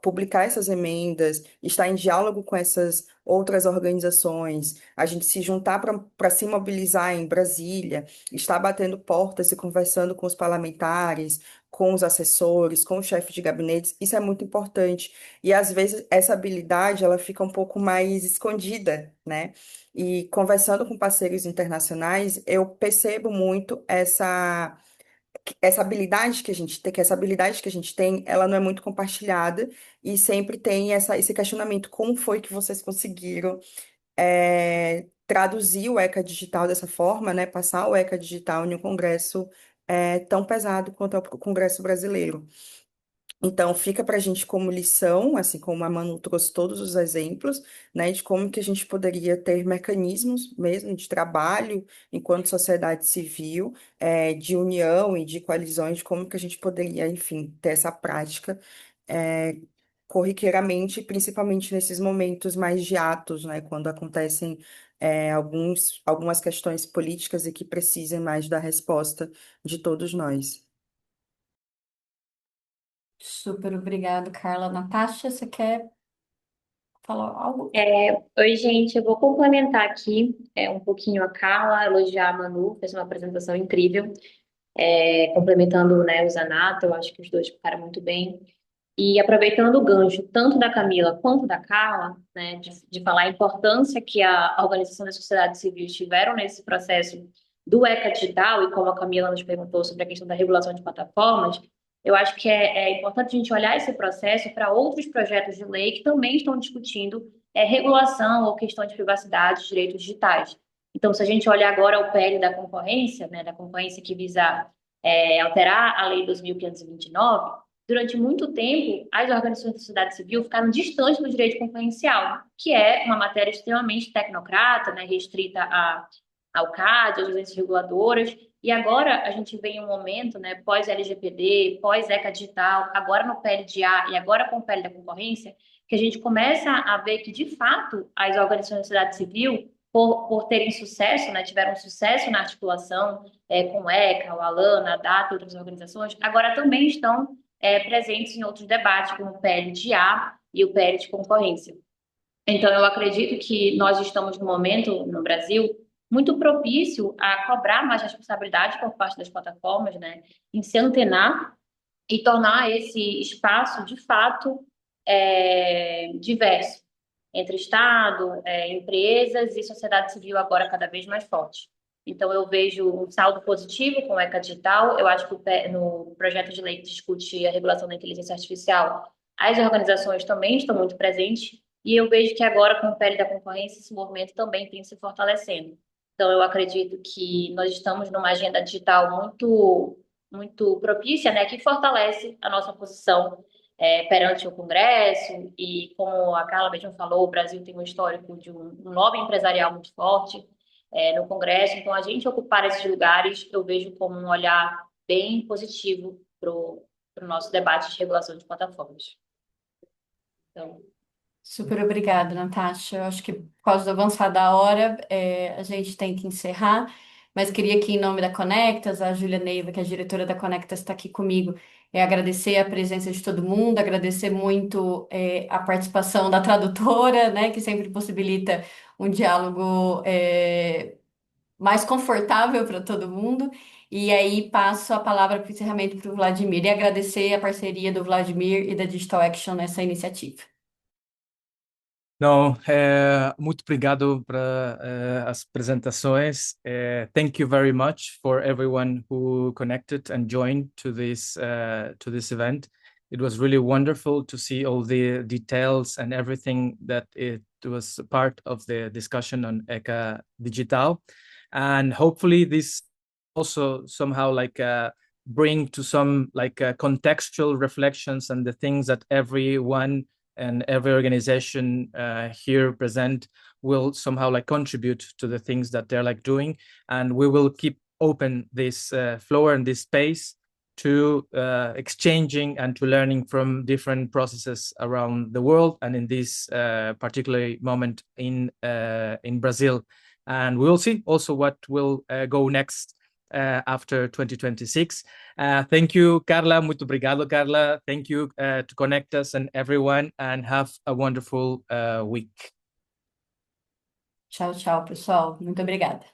publicar essas emendas, estar em diálogo com essas outras organizações, a gente se juntar para se mobilizar em Brasília, estar batendo portas e conversando com os parlamentares, com os assessores, com o chefe de gabinetes, isso é muito importante. E às vezes essa habilidade ela fica um pouco mais escondida, né? E conversando com parceiros internacionais, eu percebo muito essa habilidade que a gente tem, que essa habilidade que a gente tem, ela não é muito compartilhada e sempre tem esse questionamento, como foi que vocês conseguiram traduzir o ECA Digital dessa forma, né, passar o ECA Digital em um congresso tão pesado quanto é o Congresso Brasileiro. Então, fica para a gente como lição, assim como a Manu trouxe todos os exemplos, né, de como que a gente poderia ter mecanismos mesmo de trabalho enquanto sociedade civil, de união e de coalizões, de como que a gente poderia, enfim, ter essa prática corriqueiramente, principalmente nesses momentos mais de atos, né, quando acontecem algumas questões políticas e que precisem mais da resposta de todos nós. Super obrigado, Carla. Natasha, você quer falar algo? Oi, gente, eu vou complementar aqui um pouquinho a Carla, elogiar a Manu, fez uma apresentação incrível, complementando, né, o Zanatta, eu acho que os dois ficaram muito bem. E aproveitando o gancho tanto da Camila quanto da Carla, né, de falar a importância que a organização da sociedade civil tiveram nesse processo do ECA Digital, e como a Camila nos perguntou sobre a questão da regulação de plataformas, eu acho que é importante a gente olhar esse processo para outros projetos de lei que também estão discutindo regulação ou questão de privacidade, direitos digitais. Então, se a gente olhar agora o PL da concorrência, né, da concorrência que visa alterar a Lei 2.529, durante muito tempo, as organizações da sociedade civil ficaram distantes do direito concorrencial, que é uma matéria extremamente tecnocrata, né, restrita ao CAD, às agências reguladoras, E agora a gente vem em um momento, né, pós-LGPD, pós-ECA Digital, agora no PLDA e agora com o PL da concorrência, que a gente começa a ver que, de fato, as organizações da sociedade civil, por terem sucesso, né, tiveram sucesso na articulação com o ECA, o Alana, a DATA e outras organizações, agora também estão presentes em outros debates, como o PLDA e o PL de concorrência. Então, eu acredito que nós estamos no momento, no Brasil, muito propício a cobrar mais responsabilidade por parte das plataformas, né, em se antenar e tornar esse espaço, de fato, diverso, entre Estado, empresas e sociedade civil agora cada vez mais forte. Então, eu vejo um saldo positivo com o ECA Digital. Eu acho que no projeto de lei que discute a regulação da inteligência artificial, as organizações também estão muito presentes, e eu vejo que agora, com o PL da concorrência, esse movimento também tem se fortalecendo. Então, eu acredito que nós estamos numa agenda digital muito propícia, né, que fortalece a nossa posição perante o Congresso, e como a Carla mesmo falou, o Brasil tem um histórico de um lobby empresarial muito forte no Congresso, então a gente ocupar esses lugares eu vejo como um olhar bem positivo para o nosso debate de regulação de plataformas. Então, Super obrigada, Natasha. Eu acho que por causa do avançar da hora, a gente tem que encerrar, mas queria aqui, em nome da Conectas, a Júlia Neiva, que é a diretora da Conectas, está aqui comigo, agradecer a presença de todo mundo, agradecer muito a participação da tradutora, né, que sempre possibilita um diálogo mais confortável para todo mundo. E aí passo a palavra para o encerramento para o Vladimir e agradecer a parceria do Vladimir e da Digital Action nessa iniciativa. Não, muito obrigado para as apresentações. Thank you very much for everyone who connected and joined to this event. It was really wonderful to see all the details and everything that it was part of the discussion on ECA Digital, and hopefully this also somehow bring to some contextual reflections and the things that everyone and every organization here present will somehow contribute to the things that they're doing, and we will keep open this floor and this space to exchanging and to learning from different processes around the world, and in this particular moment in Brazil. And we will see also what will go next after 2026. Thank you, Carla. Muito obrigado, Carla. Thank you to Conectas and everyone, and have a wonderful week. Tchau, tchau, pessoal. Muito obrigada.